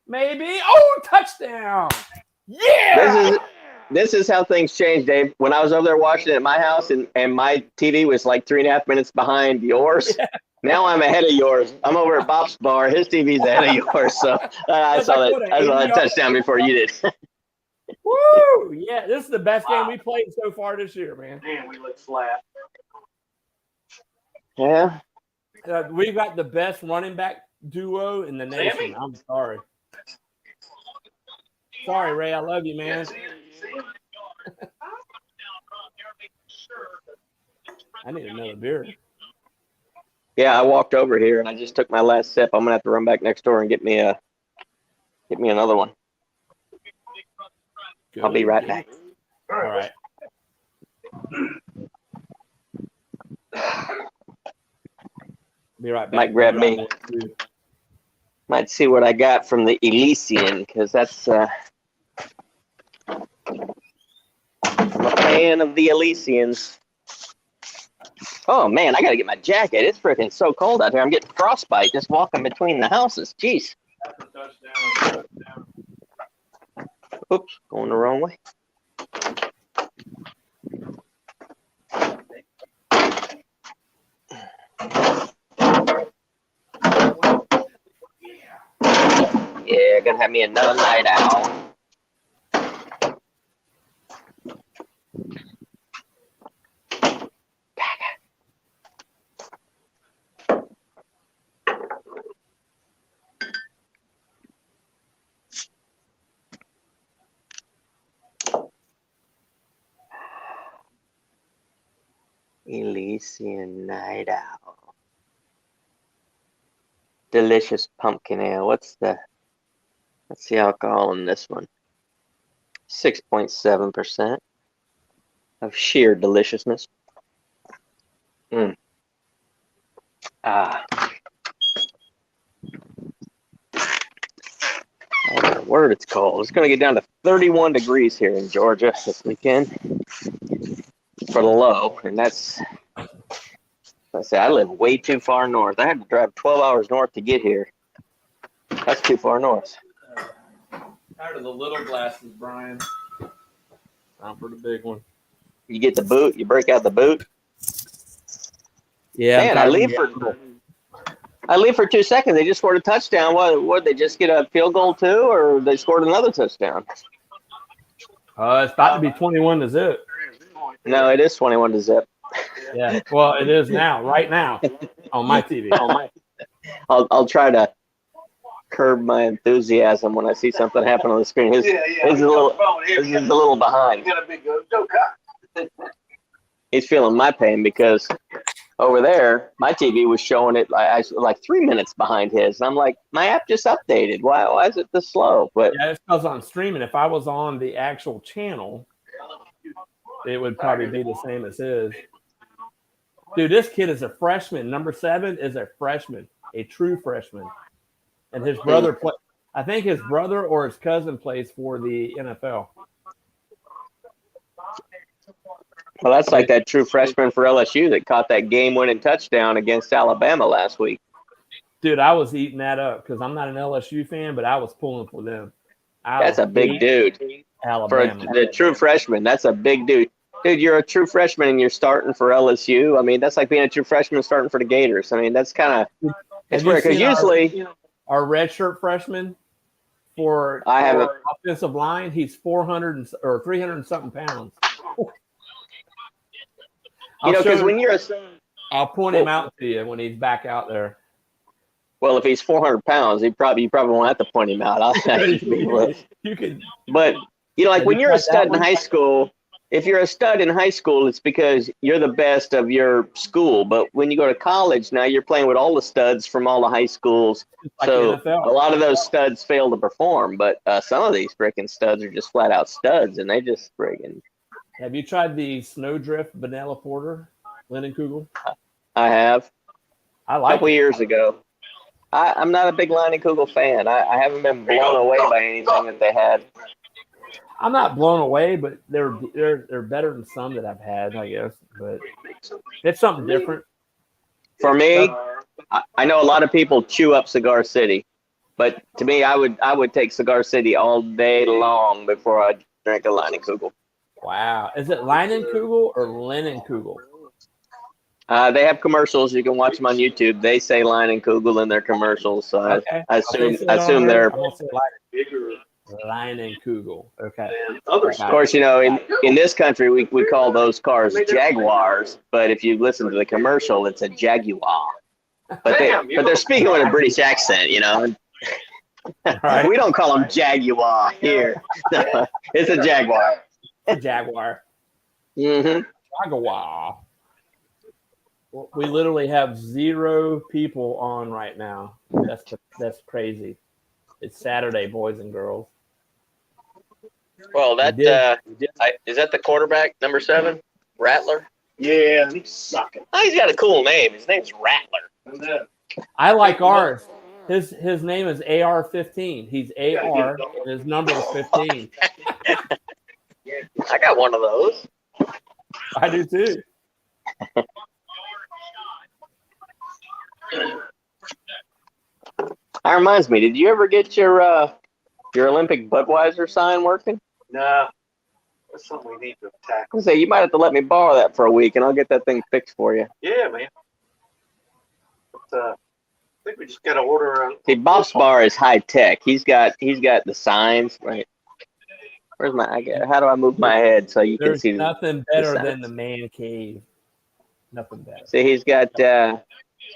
Maybe. Oh, touchdown. Yeah. This is how things change, Dave. When I was over there watching it at my house, and my TV was like 3.5 minutes behind yours, Now I'm ahead of yours. I'm over at Bob's bar. His TV's ahead of yours. So I saw that touchdown before you did. Woo! Yeah, this is the best game we played so far this year, man. Man, we look flat. Yeah. We've got the best running back duo in the nation. Sammy? I'm sorry. Sorry, Ray. I love you, man. I need another beer. Yeah, I walked over here and I just took my last sip. I'm gonna have to run back next door and get me another one. Good. I'll be right back. All right. Be right back. Might grab me. Might see what I got from the Elysian, because that's I'm a fan of the Elysians. Oh man, I gotta get my jacket. It's freaking so cold out here. I'm getting frostbite just walking between the houses. Jeez. Oops, going the wrong way. Yeah, gonna have me another night out. Elysian night out. Delicious pumpkin ale. What's the alcohol in this one? 6.7% of sheer deliciousness. I don't know what word it's called. It's going to get down to 31 degrees here in Georgia this weekend for the low, and that's. I say I live way too far north. I had to drive 12 hours north to get here. That's too far north. Tired of the little glasses, Brian. Time for the big one. You get the boot. You break out the boot. Yeah, man, I leave for 2 seconds. They just scored a touchdown. What? They just get a field goal too, or they scored another touchdown? It's about to be 21-0. No, it is 21-0. Yeah, well, it is now, right now, on my TV. I'll try to curb my enthusiasm when I see something happen on the screen. His is a little behind. He's feeling my pain because over there, my TV was showing it like 3 minutes behind his. And I'm like, my app just updated. Why is it this slow? But yeah, it's because I'm streaming. If I was on the actual channel, it would probably be the same as his. Dude, this kid is a freshman. Number 7 is a freshman, a true freshman. And his brother I think his brother or his cousin plays for the NFL. Well, that's like that true freshman for LSU that caught that game-winning touchdown against Alabama last week. Dude, I was eating that up because I'm not an LSU fan, but I was pulling for them. That's a big dude. Alabama. For the true freshman, that's a big dude. Dude, you're a true freshman and you're starting for LSU. I mean, that's like being a true freshman starting for the Gators. I mean, that's kind of it's weird because usually our redshirt freshman for offensive line, he's 400 or 300 and something pounds. Because when you're I'll point him out to you when he's back out there. Well, if he's 400 pounds, you probably won't have to point him out. I'll you can, but like when you're a stud in high school. If you're a stud in high school, it's because you're the best of your school. But when you go to college, now you're playing with all the studs from all the high schools. Like so a lot of those studs fail to perform. But some of these freaking studs are just flat out studs, and they just freaking. Have you tried the Snowdrift Vanilla Porter, Leinenkugel? I have. I like a couple years ago. I'm not a big Leinenkugel fan. I haven't been blown away by anything that they had. I'm not blown away, but they're better than some that I've had, I guess. But it's something different. For me, I know a lot of people chew up Cigar City, but to me, I would take Cigar City all day long before I drink a Leinenkugel. Wow, is it Leinenkugel or Leinenkugel? They have commercials. You can watch them on YouTube. They say Line and Kugel in their commercials. So Okay. I assume they're. I'm gonna say Bigger Line and Kugel. Okay. than other Of stuff. course, in this country, we call those cars Jaguars. But if you listen to the commercial, it's a Jaguar. But they're speaking with a British accent, Right. We don't call them Jaguar here. No, it's a Jaguar. Jaguar. Mm-hmm. Jaguar. We literally have 0 people on right now. That's crazy. It's Saturday, boys and girls. Well, We did. is that the quarterback, number 7, Rattler? Yeah, he's sucking. Oh, he's got a cool name. His name's Rattler. And then, I like ours. His name is AR-15. He's AR, and his number is 15. I got one of those. I do too. That reminds me. Did you ever get your Olympic Budweiser sign working? nah, that's something we need to tackle. I say you might have to let me borrow that for a week, and I'll get that thing fixed for you. Yeah, man. But, I think we just got to order. See, Bob's Bar is high tech. He's got the signs. Right. Where's how do I move my head so you can There's see? nothing better signs. than the man cave. Nothing better. See, he's got the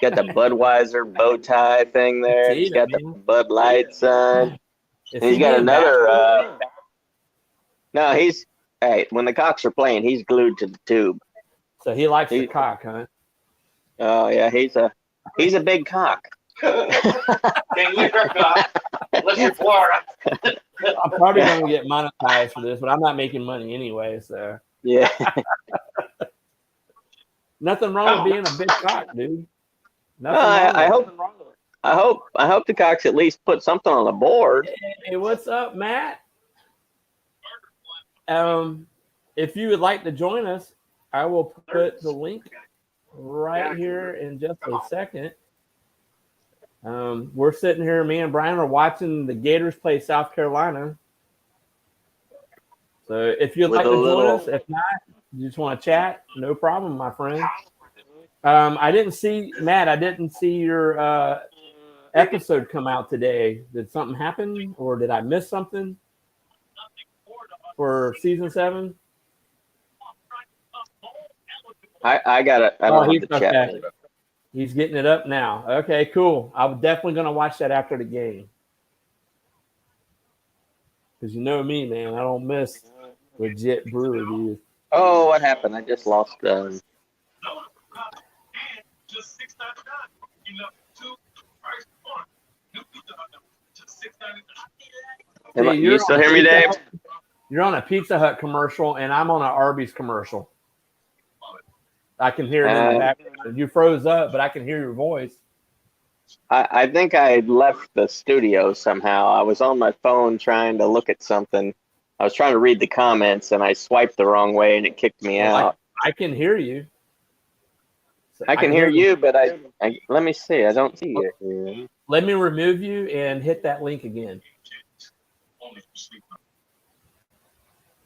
Budweiser bow tie thing there. See He's got that, the man. Bud Light sign. Is And he's he got being another. No, when the Cocks are playing, he's glued to the tube. So he likes the cock, huh? Oh yeah, he's a big cock. Can't lick our cock unless you're Florida. I'm probably going to get monetized for this, but I'm not making money anyway. So Yeah. nothing wrong with being a big cock, dude. No, I hope the Cocks at least put something on the board. Hey, what's up, Matt? If you would like to join us, I will put the link right here in just a second. We're sitting here, me and Brian are watching the Gators play South Carolina. So if you'd like to join us, if not, you just want to chat, no problem, my friend. I didn't see your episode come out today. Did something happen, or did I miss something for season 7? I got it. I don't have the chat. Okay. He's getting it up now. Okay, cool. I'm definitely going to watch that after the game. Because you know me, man. I don't miss legit brew reviews. Oh, what happened? I just lost. You still hear me, Dave? You're on a Pizza Hut commercial, and I'm on an Arby's commercial. I can hear it in the background. You froze up, but I can hear your voice. I think I left the studio somehow. I was on my phone trying to look at something. I was trying to read the comments, and I swiped the wrong way, and it kicked me out. I can hear you. So I can hear you, but I let me see. I don't see you. Let me remove you and hit that link again.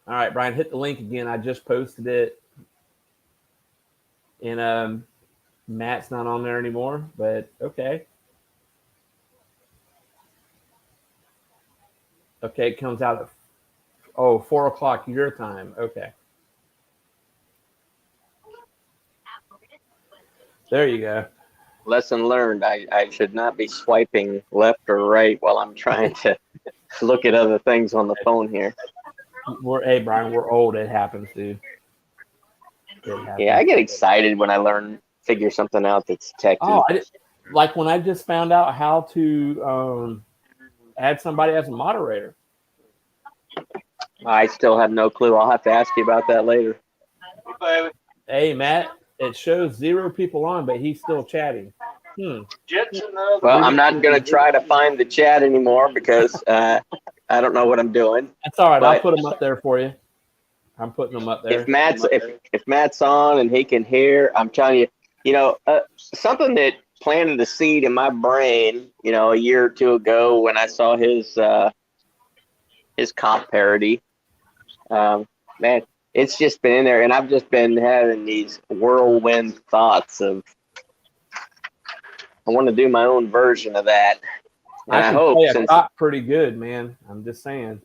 All right, Brian, hit the link again. I just posted it. And Matt's not on there anymore, but okay. Okay, it comes out at 4 o'clock your time. Okay. There you go. Lesson learned. I should not be swiping left or right while I'm trying to look at other things on the phone here. Hey, Brian, we're old. It happens, dude. Yeah, I get excited when I figure something out that's techy. Oh, like when I just found out how to add somebody as a moderator. I still have no clue. I'll have to ask you about that later. Hey, Matt, it shows 0 people on, but he's still chatting. Well, I'm not going to try to find the chat anymore because I don't know what I'm doing. That's all right. I'll put them up there for you. I'm putting them up there. If Matt's on and he can hear, I'm telling you, something that planted a seed in my brain, a year or two ago when I saw his cop parody. Man, it's just been in there, and I've just been having these whirlwind thoughts of I want to do my own version of that. And I I can hope play a since cop pretty good, man. I'm just saying.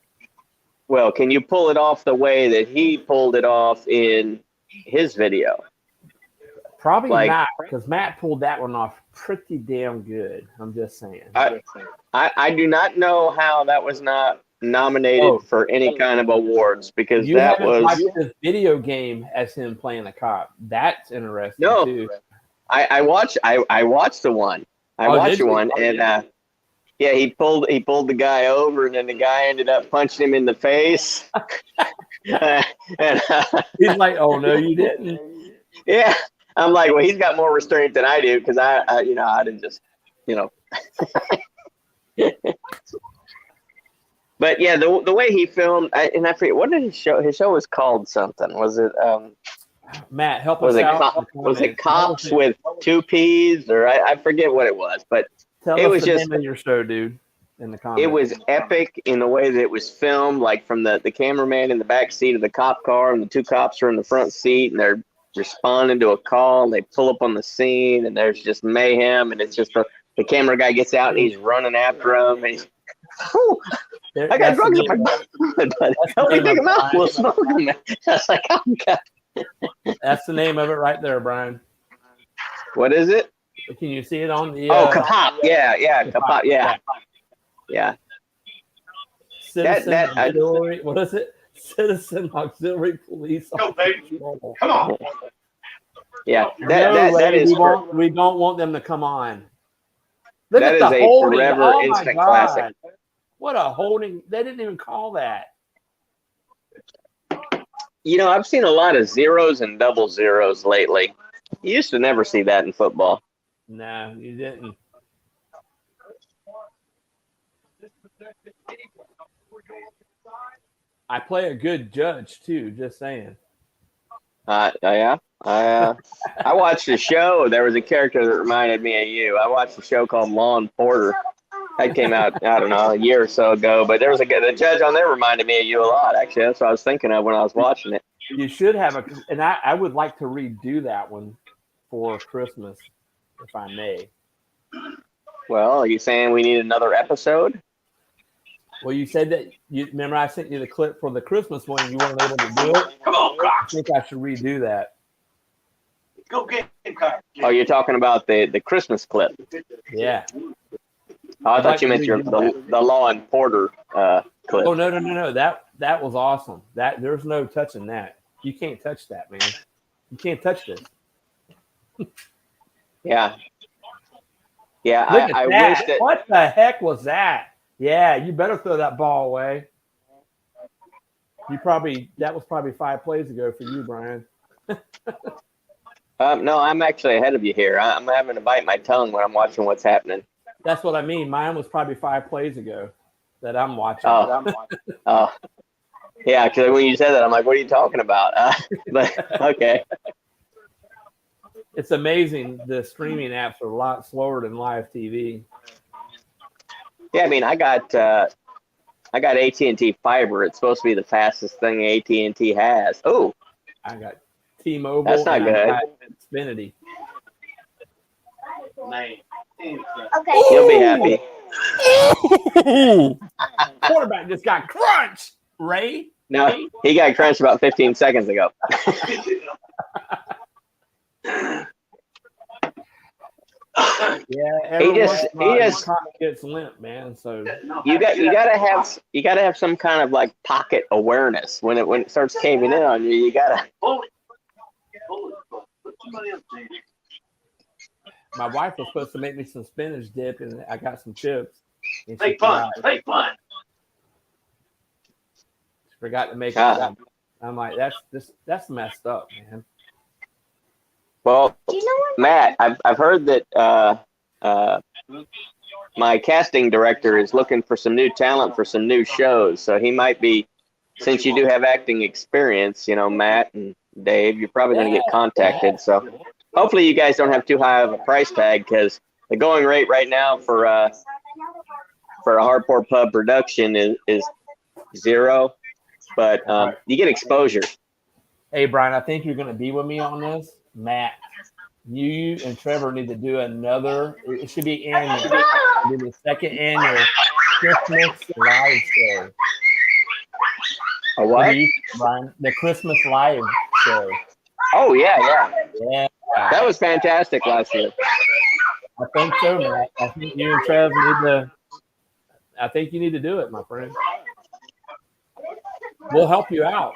well, can you pull it off the way that he pulled it off in his video? Probably Like- not, because Matt pulled that one off pretty damn good. I'm just saying. I do not know how that was not nominated for any kind of awards because You that haven't watched was this video game as him playing a cop. That's interesting No. too. I watched the one. I Oh, watched did the you? one and yeah, he pulled the guy over and then the guy ended up punching him in the face. and He's like, "Oh no, you didn't." yeah, I'm like, well, he's got more restraint than I do because I I didn't just But yeah, the way he filmed, and I forget what did his show. His show was called something. Was it Matt, help was us it out. was it Cops with Two Ps or I forget what it was, but Tell it us was the just- name of your show, dude. In the comments. it was epic in the way that it was filmed. Like from the cameraman in the back seat of the cop car, and the two cops are in the front seat, and they're responding to a call. And they pull up on the scene, and there's just mayhem, and it's just the camera guy gets out and he's running after him, and he's. There- I got that's drugs the in my name- butt. Help me name take of them out. Brian. We'll smoke them. I was like, oh God. That's the name of it right there, Brian. What is it? Can you see it on the? Oh, Kapop. Yeah, Kapop. Yeah. Citizen that- Auxiliary. What is it? Citizen Auxiliary Police. Go, baby. Patrol. Come on. Yeah. No, That Ray, is we don't want them to come on. Look That at is the a holding. forever Oh my instant God. classic. What a holding. They didn't even call that. I've seen a lot of zeros and double zeros lately. You used to never see that in football. No, you didn't. I play a good judge too, just saying. Yeah. I watched a show. There was a character that reminded me of you. I watched a show called Law and Porter. That came out, I don't know, a year or so ago. But there was the judge on there reminded me of you a lot. Actually, that's what I was thinking of when I was watching it. You should have and I would like to redo that one for Christmas, if I may. Well, are you saying we need another episode? Well, you said that remember I sent you the clip for the Christmas one. You weren't able to do it. Come on, I Cox. think I should redo that. Go get him, Cox. Oh, you're talking about the Christmas clip. Yeah. Oh, I I'd thought like you to meant redo the Law and Porter clip. Oh no! That was awesome. There's no touching that. You can't touch that, man. You can't touch this. Yeah. Yeah, Look at I that. wish that. What the heck was that? Yeah, you better throw that ball away. That was probably 5 plays ago for you, Brian. No, I'm actually ahead of you here. I'm having to bite my tongue when I'm watching what's happening. That's what I mean. Mine was probably 5 plays ago that I'm watching. Oh, yeah. Because when you said that, I'm like, "What are you talking about?" But okay. It's amazing. The streaming apps are a lot slower than live TV. Yeah, I mean, I got AT&T fiber. It's supposed to be the fastest thing AT&T has. Oh, I got T-Mobile. That's not and I good. got Xfinity. Man. Okay. you'll be happy. Quarterback just got crunched. Ray. No, he got crunched about 15 seconds ago. Yeah, every just- once in a he while, just- your cock gets limp, man. So You gotta have some kind of like pocket awareness when it starts caving in on you. You gotta. Hold it. Hold it. Put somebody else in. my wife was supposed to make me some spinach dip, and I got some chips. And Take fun. Take fun. forgot to make Ah. it. I'm like, that's messed up, man. Well, Do you know what? Matt, I've heard that my casting director is looking for some new talent for some new shows. So he might be, since you do have acting experience, Matt and Dave, you're probably going to get contacted. So hopefully you guys don't have too high of a price tag, because the going rate right now for a hardcore pub production is $0, but you get exposure. Hey, Brian, I think you're going to be with me on this. Matt, you and Trevor need to do another. It should be annual. Do the second annual Christmas live show. A what? Brian, the Christmas live show. Oh yeah. Yeah, That was fantastic last year. I think so, Matt. I think you and Trev need to. I think you need to do it, my friend. We'll help you out.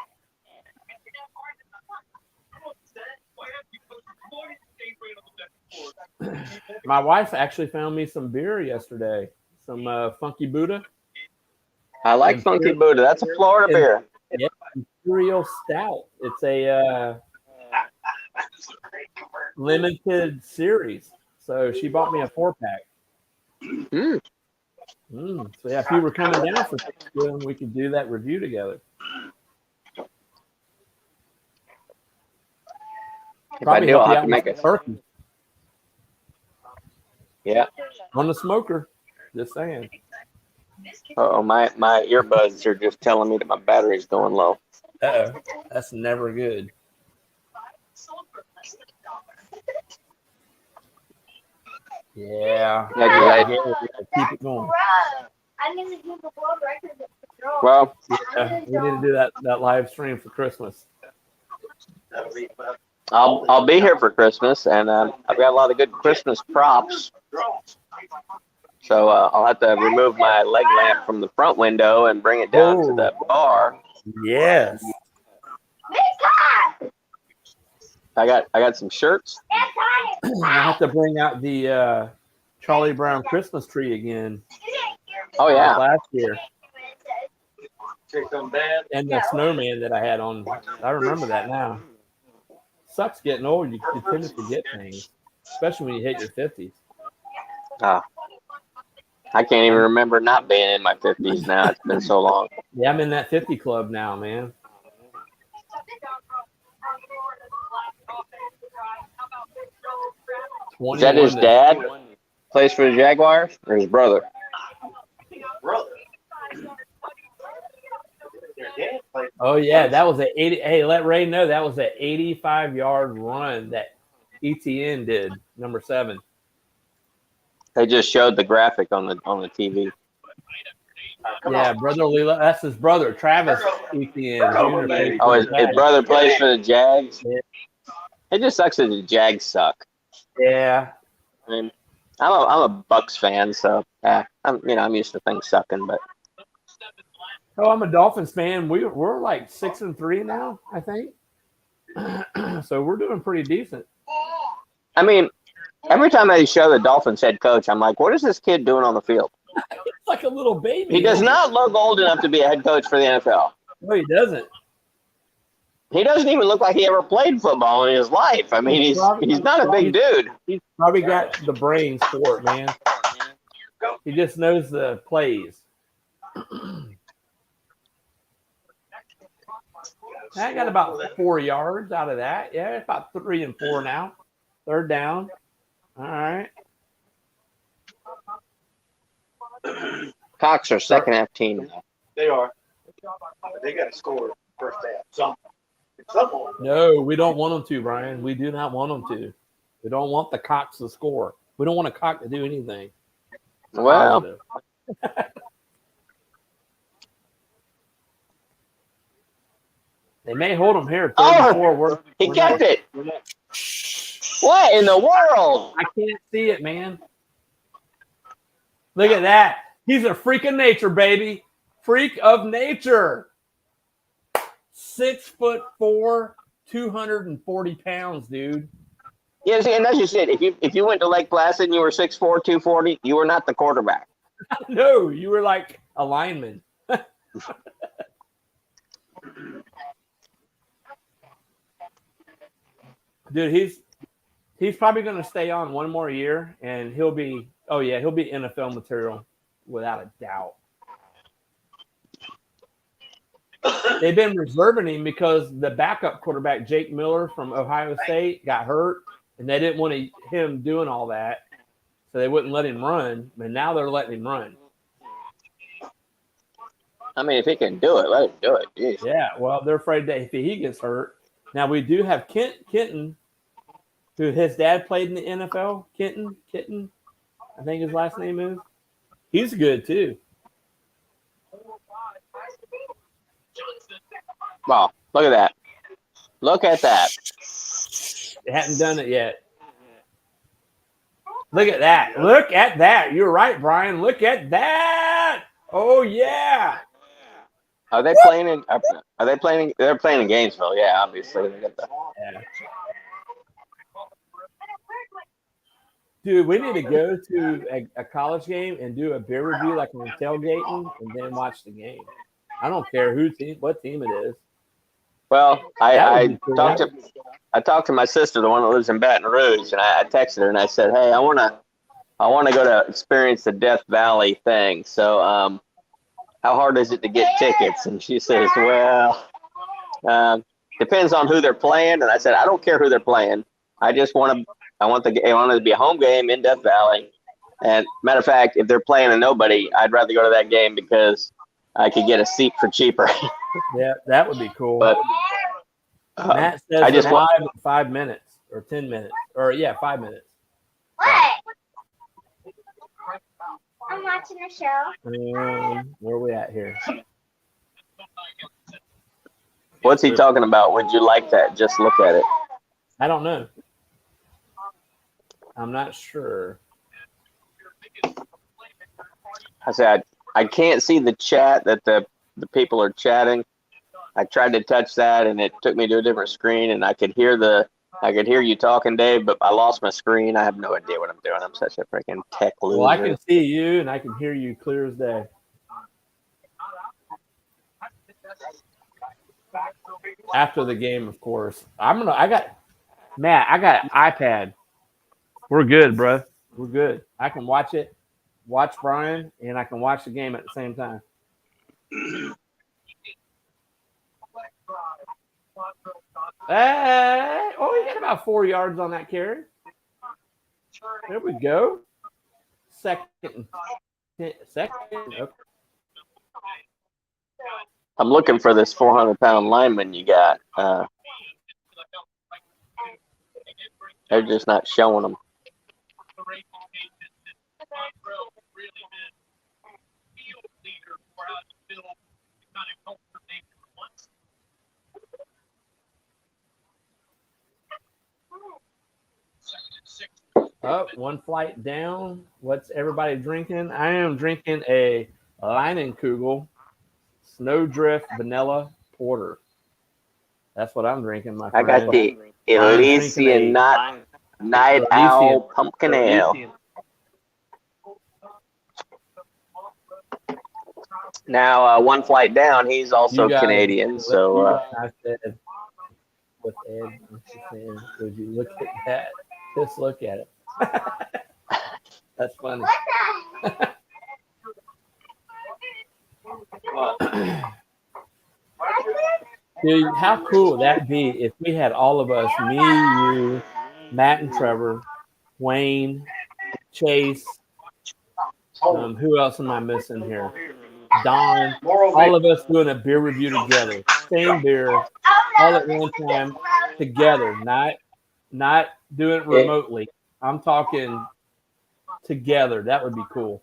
My wife actually found me some beer yesterday. Some Funky Buddha. I like Funky Buddha. That's a Florida beer. Yeah, Imperial Stout. It's a limited series. So she bought me a 4-pack. So yeah, if you were coming down for Thanksgiving, we could do that review together. If I do, I'll have to make a turkey. Yeah. On the smoker. Just saying. Oh, my earbuds are just telling me that my battery's going low. Uh-oh. That's never good. Yeah. Keep it going. Well, we need to do that live stream for Christmas. I'll be here for Christmas, and I've got a lot of good Christmas props. So I'll have to remove my leg lamp from the front window and bring it down to the bar. Yes. I got some shirts. I have to bring out the Charlie Brown Christmas tree again. Oh yeah. Last year. And the snowman that I had on. I remember that now. Sucks getting old. You tend to forget things, especially when you hit your 50s. I can't even remember not being in my 50s now. It's been so long. Yeah, I'm in that 50 club now, man. Is that his dad? Plays for the Jaguars, or his brother? Oh yeah, that was an 80. Hey, let Ray know that was an 85-yard run that ETN did, number 7. They just showed the graphic on the TV. Yeah, brother Leela, that's his brother, Travis ETN. Oh, his brother plays for the Jags. Yeah. It just sucks that the Jags suck. Yeah, I mean, I'm a Bucks fan, so I'm used to things sucking. But I'm a Dolphins fan. We're like 6-3 now, I think. So we're doing pretty decent. I mean, every time they show the Dolphins head coach, I'm like, what is this kid doing on the field? It's like a little baby. He does not look old enough to be a head coach for the NFL. No, he doesn't. He doesn't even look like he ever played football in his life. I mean, he's not a big dude. He's probably got the brains for it, man. He just knows the plays. I got about 4 yards out of that. Yeah, about 3 and 4 now. 3rd down. All right. Cox are second half team. They are. But they got to score first half. No, we don't want them to, Brian. We do not want them to. We don't want the Cox to score. We don't want a Cox to do anything. Well. They may hold him here. He kept it. What in the world? I can't see it, man. Look at that. He's a freak of nature, baby. Freak of nature. 6'4", 240 pounds, dude. Yeah, see, and that's just it. If you went to Lake Placid and you were 6'4", 240, you were not the quarterback. No, you were like a lineman. Dude, he's probably going to stay on one more year, and he'll be NFL material without a doubt. They've been reserving him because the backup quarterback, Jake Miller from Ohio State, got hurt, and they didn't want him doing all that, so they wouldn't let him run. But now they're letting him run. I mean, if he can do it, let him do it. Jeez. Yeah, well, they're afraid that if he gets hurt, Now we do have Kenton, who his dad played in the NFL. Kitten, I think his last name is. He's good too. Wow, look at that. Look at that. They hadn't done it yet. Look at that. Look at that. You're right, Brian. Look at that. Oh yeah. Are they playing in? Are they playing? They're playing in Gainesville. Yeah, obviously. They got the, Yeah. Dude, we need to go to a college game and do a beer review like on tailgating and then watch the game. I don't care what team it is. well, That would I be cool. talked to my sister, the one that lives in Baton Rouge, and I texted her and I said, "Hey, I wanna go to experience the Death Valley thing. So, how hard is it to get tickets?" And she says, "Well, depends on who they're playing." And I said, "I don't care who they're playing. I just want it to be a home game in Death Valley. And matter of fact, if they're playing a nobody, I'd rather go to that game because I could get a seat for cheaper." Yeah, that would be cool. But Matt says I just live in 5 minutes or 10 minutes. Or, 5 minutes. What? I'm watching a show. Where are we at here? What's he talking about? Would you like that? Just look at it. I don't know. I'm not sure. I said, I can't see the chat that the people are chatting. I tried to touch that and it took me to a different screen and I could hear you talking, Dave, but I lost my screen. I have no idea what I'm doing. I'm such a freaking tech loser. Well, I can see you and I can hear you clear as day. After the game, of course. I got an iPad. We're good, bro. We're good. I can watch it, watch Brian, and I can watch the game at the same time. You got about 4 yards on that carry. There we go. Second. Okay. I'm looking for this 400-pound lineman you got. They're just not showing them. Oh, one flight down. What's everybody drinking? I am drinking a Leinenkugel Snowdrift Vanilla Porter. That's what I'm drinking, my friend. I got the Elysian Night Owl Pumpkin Ale. Now, one flight down, he's also Canadian. So, I said, with Ed, would you look at that? Just look at it. That's funny. Dude, how cool would that be if we had all of us, me, you, Matt and Trevor, Wayne, Chase, who else am I missing here? Don, all of us doing a beer review together. Same beer, all at one time together, not doing it remotely. I'm talking together. That would be cool.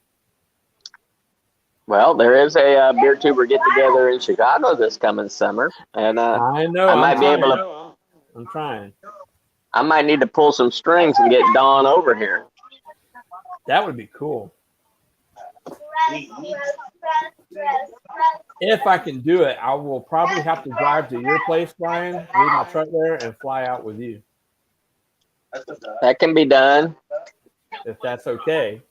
Well, there is a BeerTuber get-together in Chicago this coming summer. And I know. I'm trying. I might need to pull some strings and get Dawn over here. That would be cool. If I can do it, I will probably have to drive to your place, Brian, leave my truck there, and fly out with you. That can be done. If that's okay.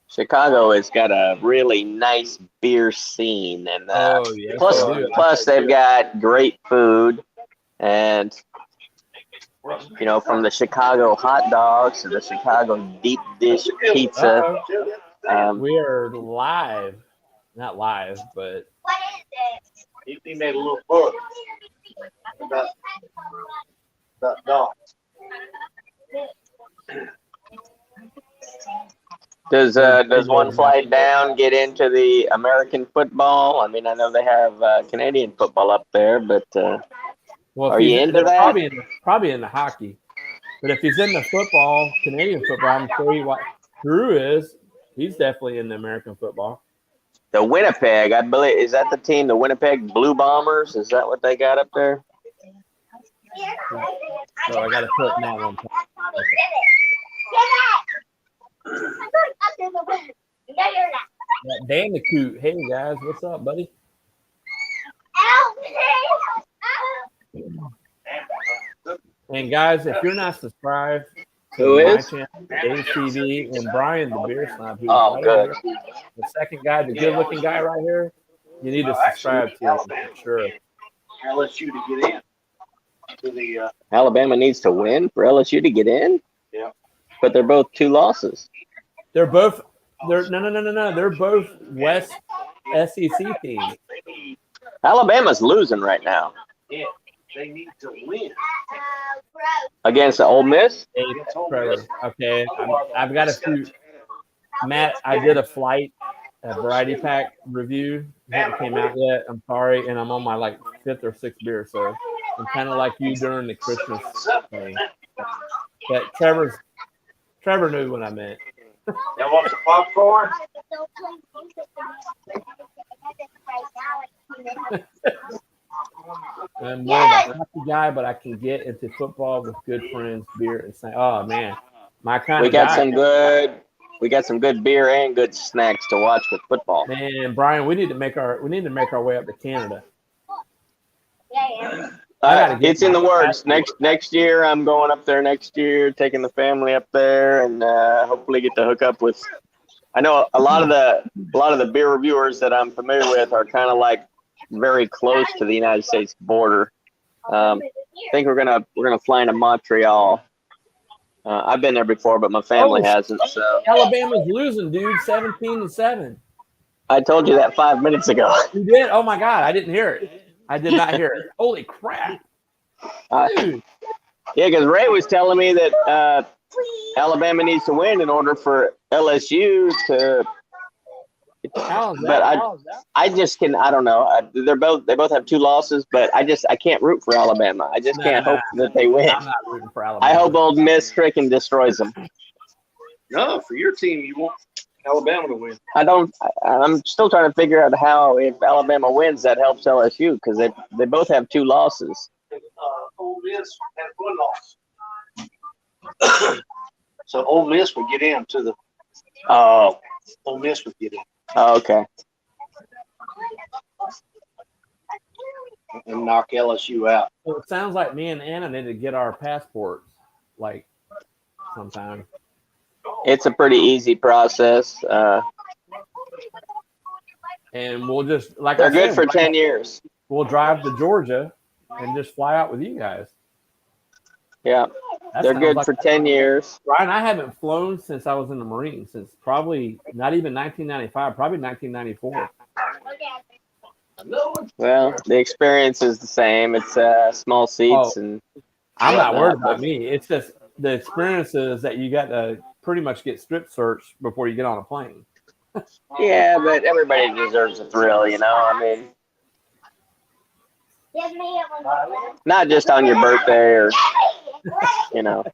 Chicago has got a really nice beer scene, and plus they've got great food, and from the Chicago hot dogs to the Chicago deep dish pizza. We are live, not live, but What is it? He made a little book about dogs. Does one flight down get into the American football? I mean, I know they have Canadian football up there, but Well, are you into they're that? probably in the hockey. But if he's in the football, Canadian football, I'm sure what Drew is. He's definitely in the American football. The Winnipeg, I believe, is that the team? The Winnipeg Blue Bombers? Is that what they got up there? So I got to put that one. Bandicoot. Hey guys, what's up, buddy? And guys, if you're not subscribed Who to my is? channel, ACV, and Brian the Beer Snob, who's Oh, right good. over here, the second guy, the good-looking guy right here, you need to subscribe to him for sure. LSU to get in to the. Alabama needs to win for LSU to get in? Yeah. But they're both 2 losses. They're both. No. They're both West SEC teams. Alabama's losing right now Yeah, they need to win. against Ole Miss. Hey, Trevor. Okay, I've got a few. Matt, I did a variety pack review. It hasn't came out yet. I'm sorry, and I'm on my like 5th or 6th beer, so I'm kind of like you during the Christmas thing. But Trevor knew what I meant. Y'all want some popcorn? I'm more of a hockey guy, but I can get into football with good friends, beer, and say, "Oh man, my kind We of got guy." we got some good beer and good snacks to watch with football. Man, Brian, we need to make our way up to Canada. It's in the works. Next year, I'm going up there next year, taking the family up there, and hopefully get to hook up with. I know a lot of the beer reviewers that I'm familiar with are kind of like very close to the United States border. I think we're gonna fly into Montreal. I've been there before, but my family hasn't. So Alabama's losing, dude, 17-7. I told you that 5 minutes ago. You did? Oh my God, I didn't hear it. I did not hear it. Holy crap, dude! Yeah, because Ray was telling me that Alabama needs to win in order for LSU to. How is that? I just can. I don't know. They both have 2 losses, but I can't root for Alabama. I just can't hope that they win. I'm not rooting for Alabama. I hope Ole Miss freaking destroys them. No, for your team, you want Alabama to win. I'm still trying to figure out how, if Alabama wins, that helps LSU because they both have 2 losses. Ole Miss has 1 loss. So Ole Miss would get into the. Oh. Ole Miss would get in. Oh, okay. And knock LSU out. So it sounds like me and Anna need to get our passports, like, sometime. It's a pretty easy process. And we'll just They're good for 10 years. We'll drive to Georgia and just fly out with you guys. Yeah, they're good for 10 years. Ryan, I haven't flown since I was in the Marines, since probably not even 1995, probably 1994. Well, the experience is the same. It's small seats and. I'm not worried about me. It's just the experiences that you got to pretty much get strip searched before you get on a plane. Yeah, but everybody deserves a thrill, you know. I mean, not just on your birthday or, you know,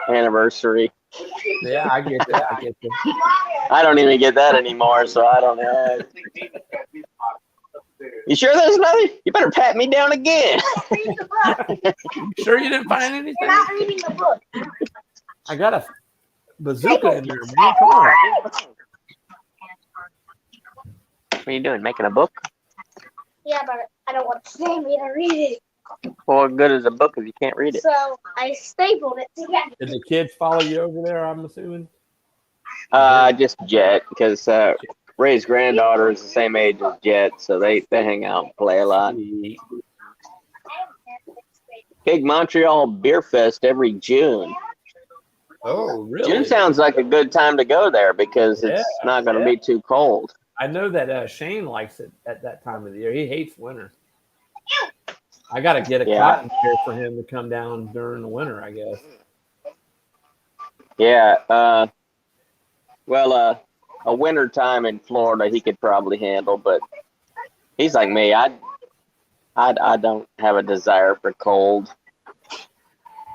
anniversary. Yeah, I get that. I get that. I don't even get that anymore, so I don't know. You sure there's nothing? You better pat me down again. Sure you didn't find anything? You're not reading the book. I got a bazooka in there, man. Come on. What are you doing? Making a book? Yeah, but I don't want to say me to read it. Well, what good is a book if you can't read it? So I stapled it together. Did the kids follow you over there, I'm assuming? Just Jet, because Ray's granddaughter is the same age as Jet, so they hang out and play a lot. Big Montreal Beer Fest every June. Oh, really? June sounds like a good time to go there because it's not going to be too cold. I know that Shane likes it at that time of the year. He hates winter. I got to get a cotton beer for him to come down during the winter, I guess. Yeah. Well, a winter time in Florida he could probably handle, but he's like me. I don't have a desire for cold.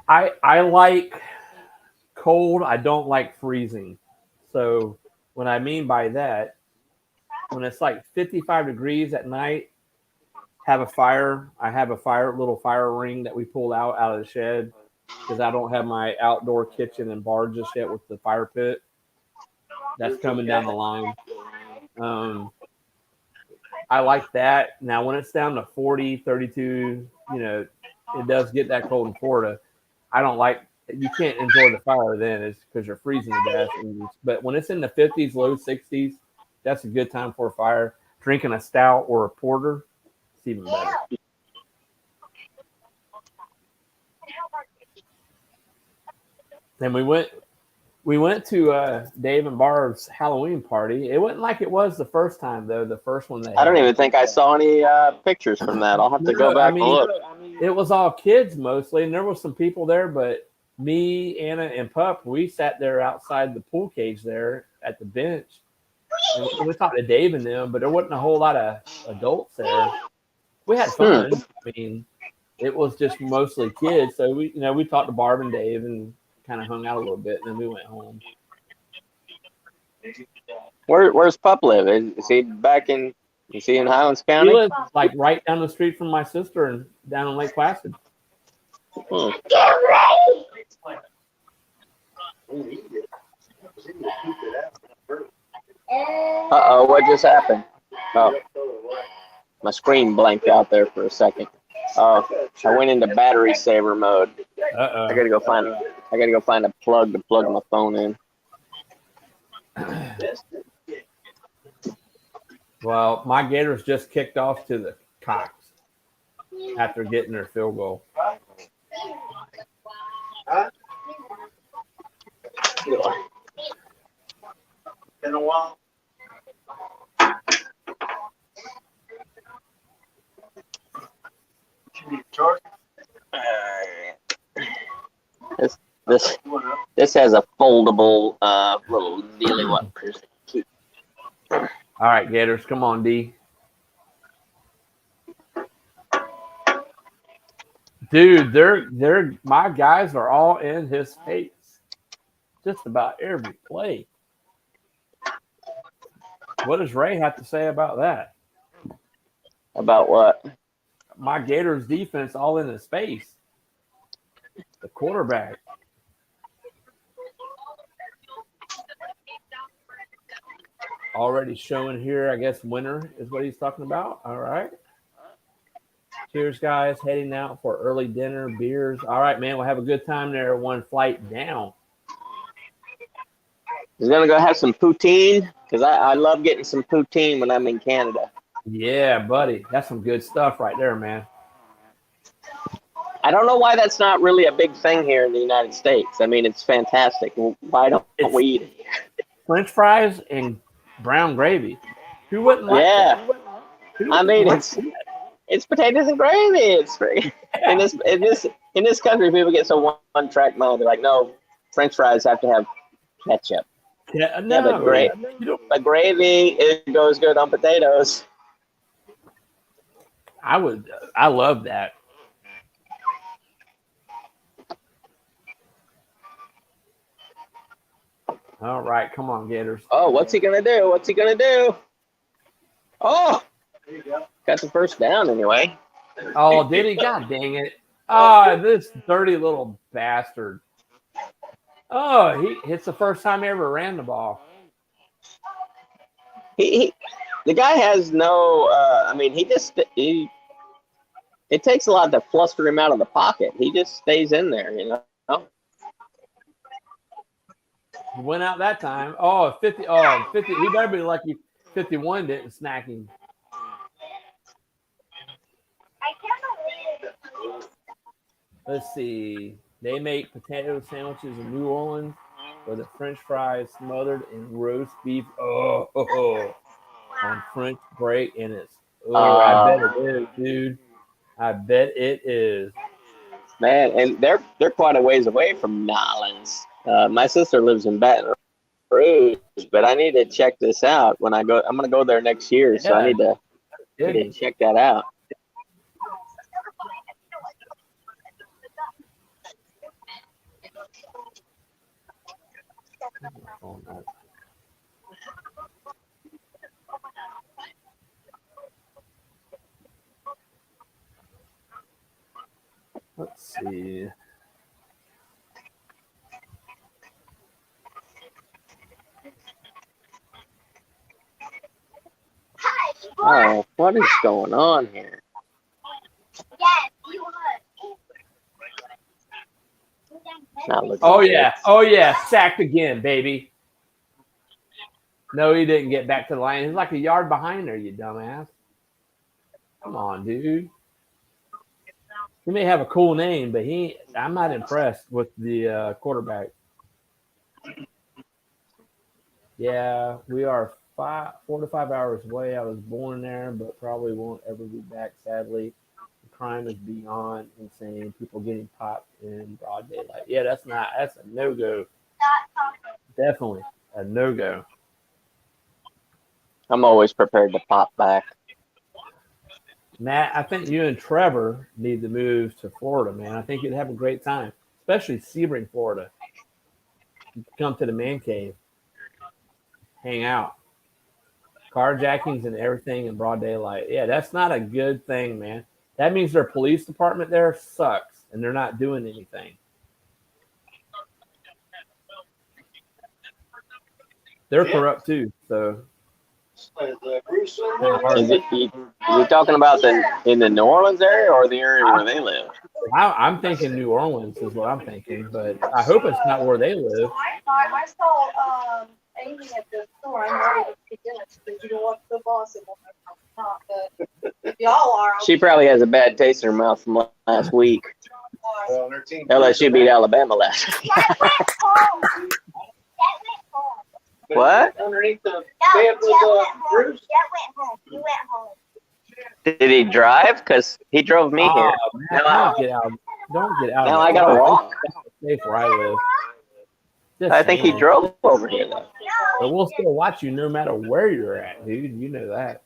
I like cold. I don't like freezing. So what I mean by that, when it's like 55 degrees at night, have a fire. I have a little fire ring that we pulled out of the shed because I don't have my outdoor kitchen and bar just yet with the fire pit. That's coming down the line. I like that. Now, when it's down to 40, 32, it does get that cold in Florida. I don't like, you can't enjoy the fire then. It's because you're freezing to death. But when it's in the 50s, low 60s, that's a good time for a fire. Drinking a stout or a porter, it's even better. And we went to Dave and Barb's Halloween party. It wasn't like it was the first time though. The first one I don't even think I saw any pictures from that. I'll have to go back and look. It was all kids mostly, and there was some people there, but me, Anna, and Pup, we sat there outside the pool cage there at the bench. And we talked to Dave and them, but there wasn't a whole lot of adults there. We had fun. I mean, it was just mostly kids. So we talked to Barb and Dave and kind of hung out a little bit, and then we went home. Where's Pup live? Is he in Highlands County? He lives like right down the street from my sister and down in Lake Placid. Uh-oh, what just happened? Oh, my screen blanked out there for a second. Oh, I went into battery saver mode. I gotta go find a plug to plug my phone in. Well, my Gators just kicked off to the Cox after getting their field goal. Been a while. This has a foldable little dealy one. All right, Gators, come on, D. Dude, they're my guys are all in his face. Just about every play. What does Ray have to say about that? About what? My Gators defense all in his face. The quarterback. Already showing here, I guess winner is what he's talking about. All right. Cheers, guys. Heading out for early dinner, beers. All right, man. We'll have a good time there. One flight down. He's gonna go have some poutine because I love getting some poutine when I'm in Canada. Yeah, buddy. That's some good stuff right there, man. I don't know why that's not really a big thing here in the United States. I mean, it's fantastic. Why don't we eat it? French fries and brown gravy. Who wouldn't like that? I mean, it's potatoes and gravy. It's free. In this country, people get so one-track mind. They're like, no, French fries have to have ketchup. Yeah, no, but gravy, it goes good on potatoes. I love that. All right, come on, Gators. Oh, what's he gonna do? Oh, there you go. Got the first down anyway. Oh, did he? God dang it! Oh, this dirty little bastard. Oh, it's the first time he ever ran the ball. The guy has no. I mean, it takes a lot to fluster him out of the pocket. He just stays in there, you know. He went out that time. Oh, 50. Oh, 50. He better be lucky 51 didn't snack him. Let's see. They make potato sandwiches in New Orleans with the French fries smothered in roast beef. On French break, and it's I bet it is, dude. I bet it is. Man, and they're quite a ways away from Nolans. My sister lives in Baton cruise, but I need to check this out when I go. I'm gonna go there next year, so I Yeah. need to check that out. Let's see. Oh, what is going on here? Yes, you would. Not looking Oh good. yeah. Oh yeah. Sacked again, baby. No, he didn't get back to the line. He's like a yard behind there, you dumbass. Come on, dude. He may have a cool name, but I'm not impressed with the quarterback. Yeah, we are 4 to 5 hours away. I was born there, but probably won't ever be back, sadly. The crime is beyond insane. People getting popped in broad daylight. Yeah, that's a no-go. Definitely a no-go. I'm always prepared to pop back. Matt, I think you and Trevor need to move to Florida, man. I think you'd have a great time, especially Sebring, Florida. You can come to the man cave, hang out. Carjackings and everything in broad daylight. Yeah, that's not a good thing, man. That means their police department there sucks and they're not doing anything. They're corrupt too, so Bruce, Is he talking about in the New Orleans area or the area where they live? I'm thinking New Orleans is what I'm thinking, but I hope it's not where they live. I saw Amy at the store. I'm ready to get dinner because you don't want the boss and not, but if y'all are. She probably has a bad taste in her mouth from last week. on their team. LSU beat Alabama last week. That went home. That went home. What? Underneath the No, bed Jet was went home. Bruce. Jet went home. He went home. Did he drive? Because he drove me here. Oh, man, don't get out. Don't get out. Now of I the gotta car. walk. It's safe where I live. Just I think he saying. drove over here though. But we'll still watch you no matter where you're at, dude. You know that.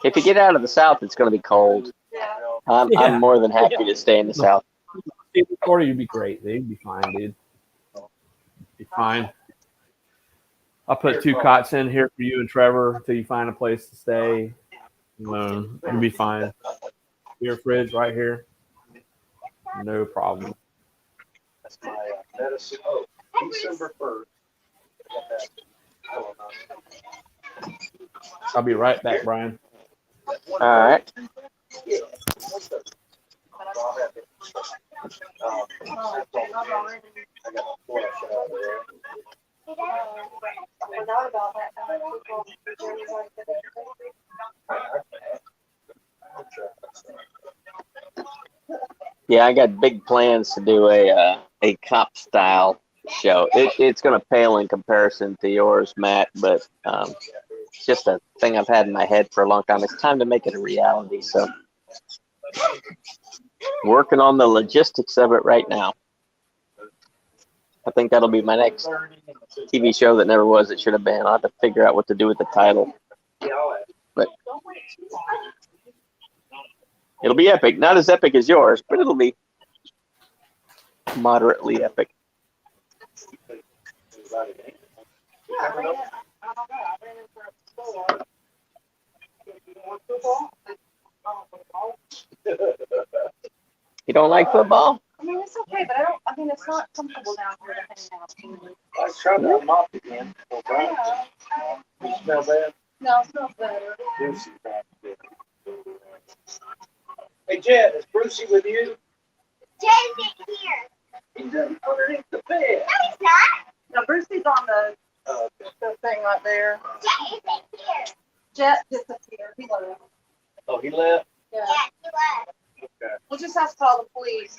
If you get out of the South, it's going to be cold. I'm more than happy to stay in the South. Florida, you'd be great, dude. You'd be fine, dude. Be fine. I'll put 2 cots in here for you and Trevor until you find a place to stay. You'll be fine. Your fridge right here. No problem. That's my medicine. December 1st. I'll be right back, Brian. All right. I forgot about Yeah, I got big plans to do a cop style show. It's going to pale in comparison to yours, Matt, but it's just a thing I've had in my head for a long time. It's time to make it a reality. So, working on the logistics of it right now. I think that'll be my next TV show that never was. It should have been. I'll have to figure out what to do with the title. But it'll be epic. Not as epic as yours, but it'll be moderately epic. You don't like football? I mean, it's okay, but I mean, it's not comfortable down here to hang out. I tried to mop again. Yeah. Smell bad? No, it smells better. Brucey back there. Hey, Jet, is Brucey with you? Jet isn't here. He's underneath the bed. No, he's not. No, Brucey's on the thing right there. Jet isn't here. Jet disappeared. He left. Oh, he left? Yeah. Yeah, he left. Okay. We'll just have to call the police.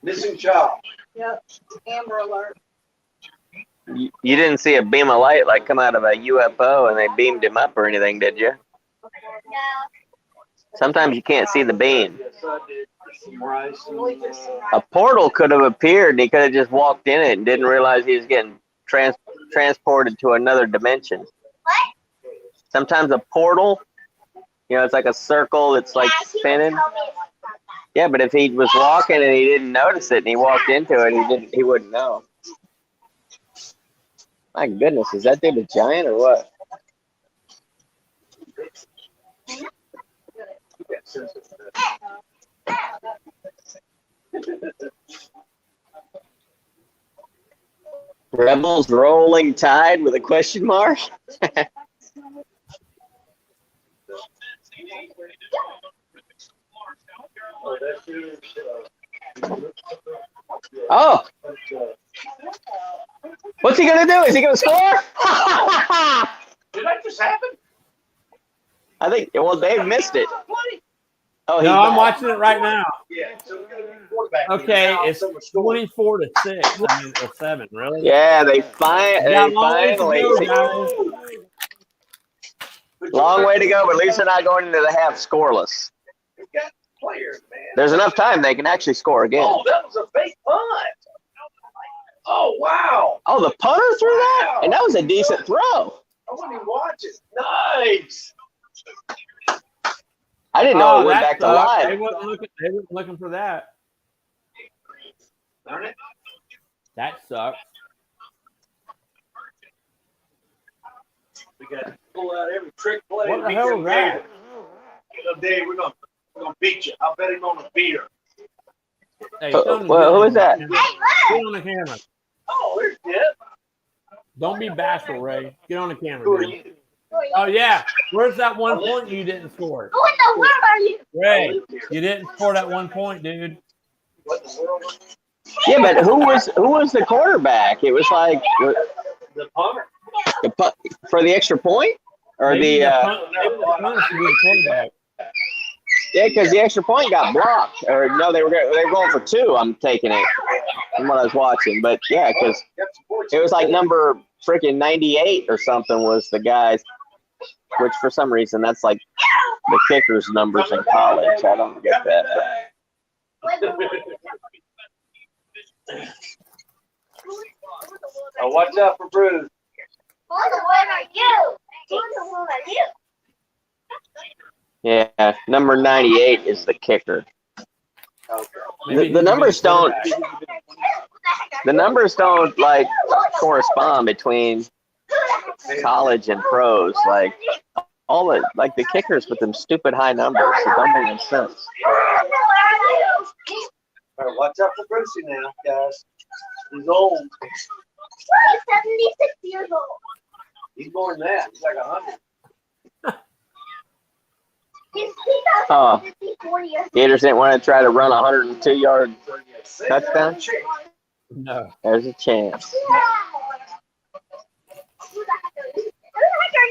Missing child. Yep. Amber alert. You didn't see a beam of light like come out of a UFO and they beamed him up or anything, did you? No. Sometimes you can't see the beam. Yes, I did. Some rice. A portal could have appeared and he could have just walked in it and didn't realize he was getting transported to another dimension. Sometimes a portal, it's like a circle that's like spinning. Yeah, but if he was walking and he didn't notice it and he walked into it, he wouldn't know. My goodness, is that dude a giant or what? Rebels rolling tide with a question mark? Oh! What's he going to do? Is he going to score? Did that just happen? I think, well, Dave missed it. Oh, No, I'm watching it right now. Yeah. So we're gonna be quarterback. Okay, Now, it's someone scored. 24-6. I mean, or 7, really? Yeah, they Got a long way to finally. go, guys. Long way to go, but at least they're not going into the half scoreless. We've got players, man. There's enough time they can actually score again. Oh, that was a fake punt. Oh, wow. Oh, the punter threw that? And that was a decent throw. I wasn't even watching. Nice. I didn't know it went that back to sucked. live. They wasn't looking for that. Darn it. That sucks. We got to pull out every trick play. What the hell was that? Dave, we're gonna beat you. I'll bet him on a beer. Hey, Who is that? Get on the camera. Oh, there's Deb. Don't be bashful, Ray. Get on the camera, Who are dude. you? Oh, yeah. Where's that one point you didn't score? Who in the world are you? Ray, you didn't score that 1 point, dude. What in the world? Yeah, but who was the quarterback? It was like The punter. for the extra point or Maybe the maybe the punter should be the quarterback. yeah, because the extra point got blocked. Or no, they were going for 2. I'm taking it from what I was watching, but yeah, because it was like number freaking 98 or something was the guys, which for some reason that's like the kicker's numbers in college. I don't get that. Oh, watch out for Bruce. Who in the world are you? Who in the world are you? Yeah, number 98 is the kicker. Maybe The numbers don't. The numbers don't like correspond between college and pros. Like all it, like the kickers with them stupid high numbers. It don't make any sense. All right, watch out for Brucey now, guys. He's old. He's 76 years old. He's more than that. He's like 100. He's Oh. 54 years Gators didn't want to try to run a 102-yard touchdown. No. There's a chance.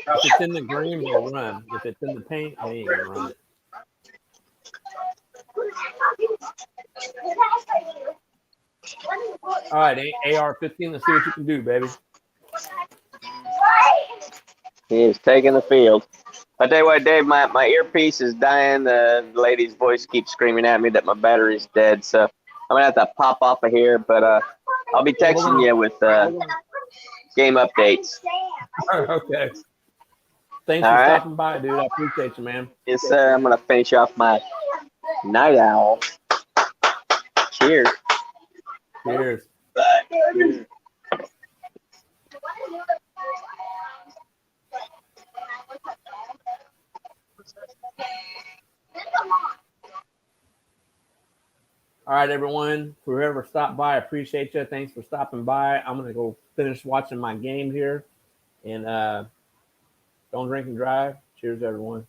If it's in the green, they'll run. If it's in the paint, they ain't gonna run it. All right, AR-15, let's see what you can do, baby. He is taking the field. I tell you what, Dave, my earpiece is dying. The lady's voice keeps screaming at me that my battery's dead. So I'm going to have to pop off of here. But I'll be texting you with game updates. Okay. Thanks for All right. stopping by, dude. I appreciate you, man. Yes, sir. I'm going to finish off my night owl. Cheers. Cheers. All right, everyone. For whoever stopped by, I appreciate you. Thanks for stopping by. I'm going to go finish watching my game here. And don't drink and drive. Cheers, everyone.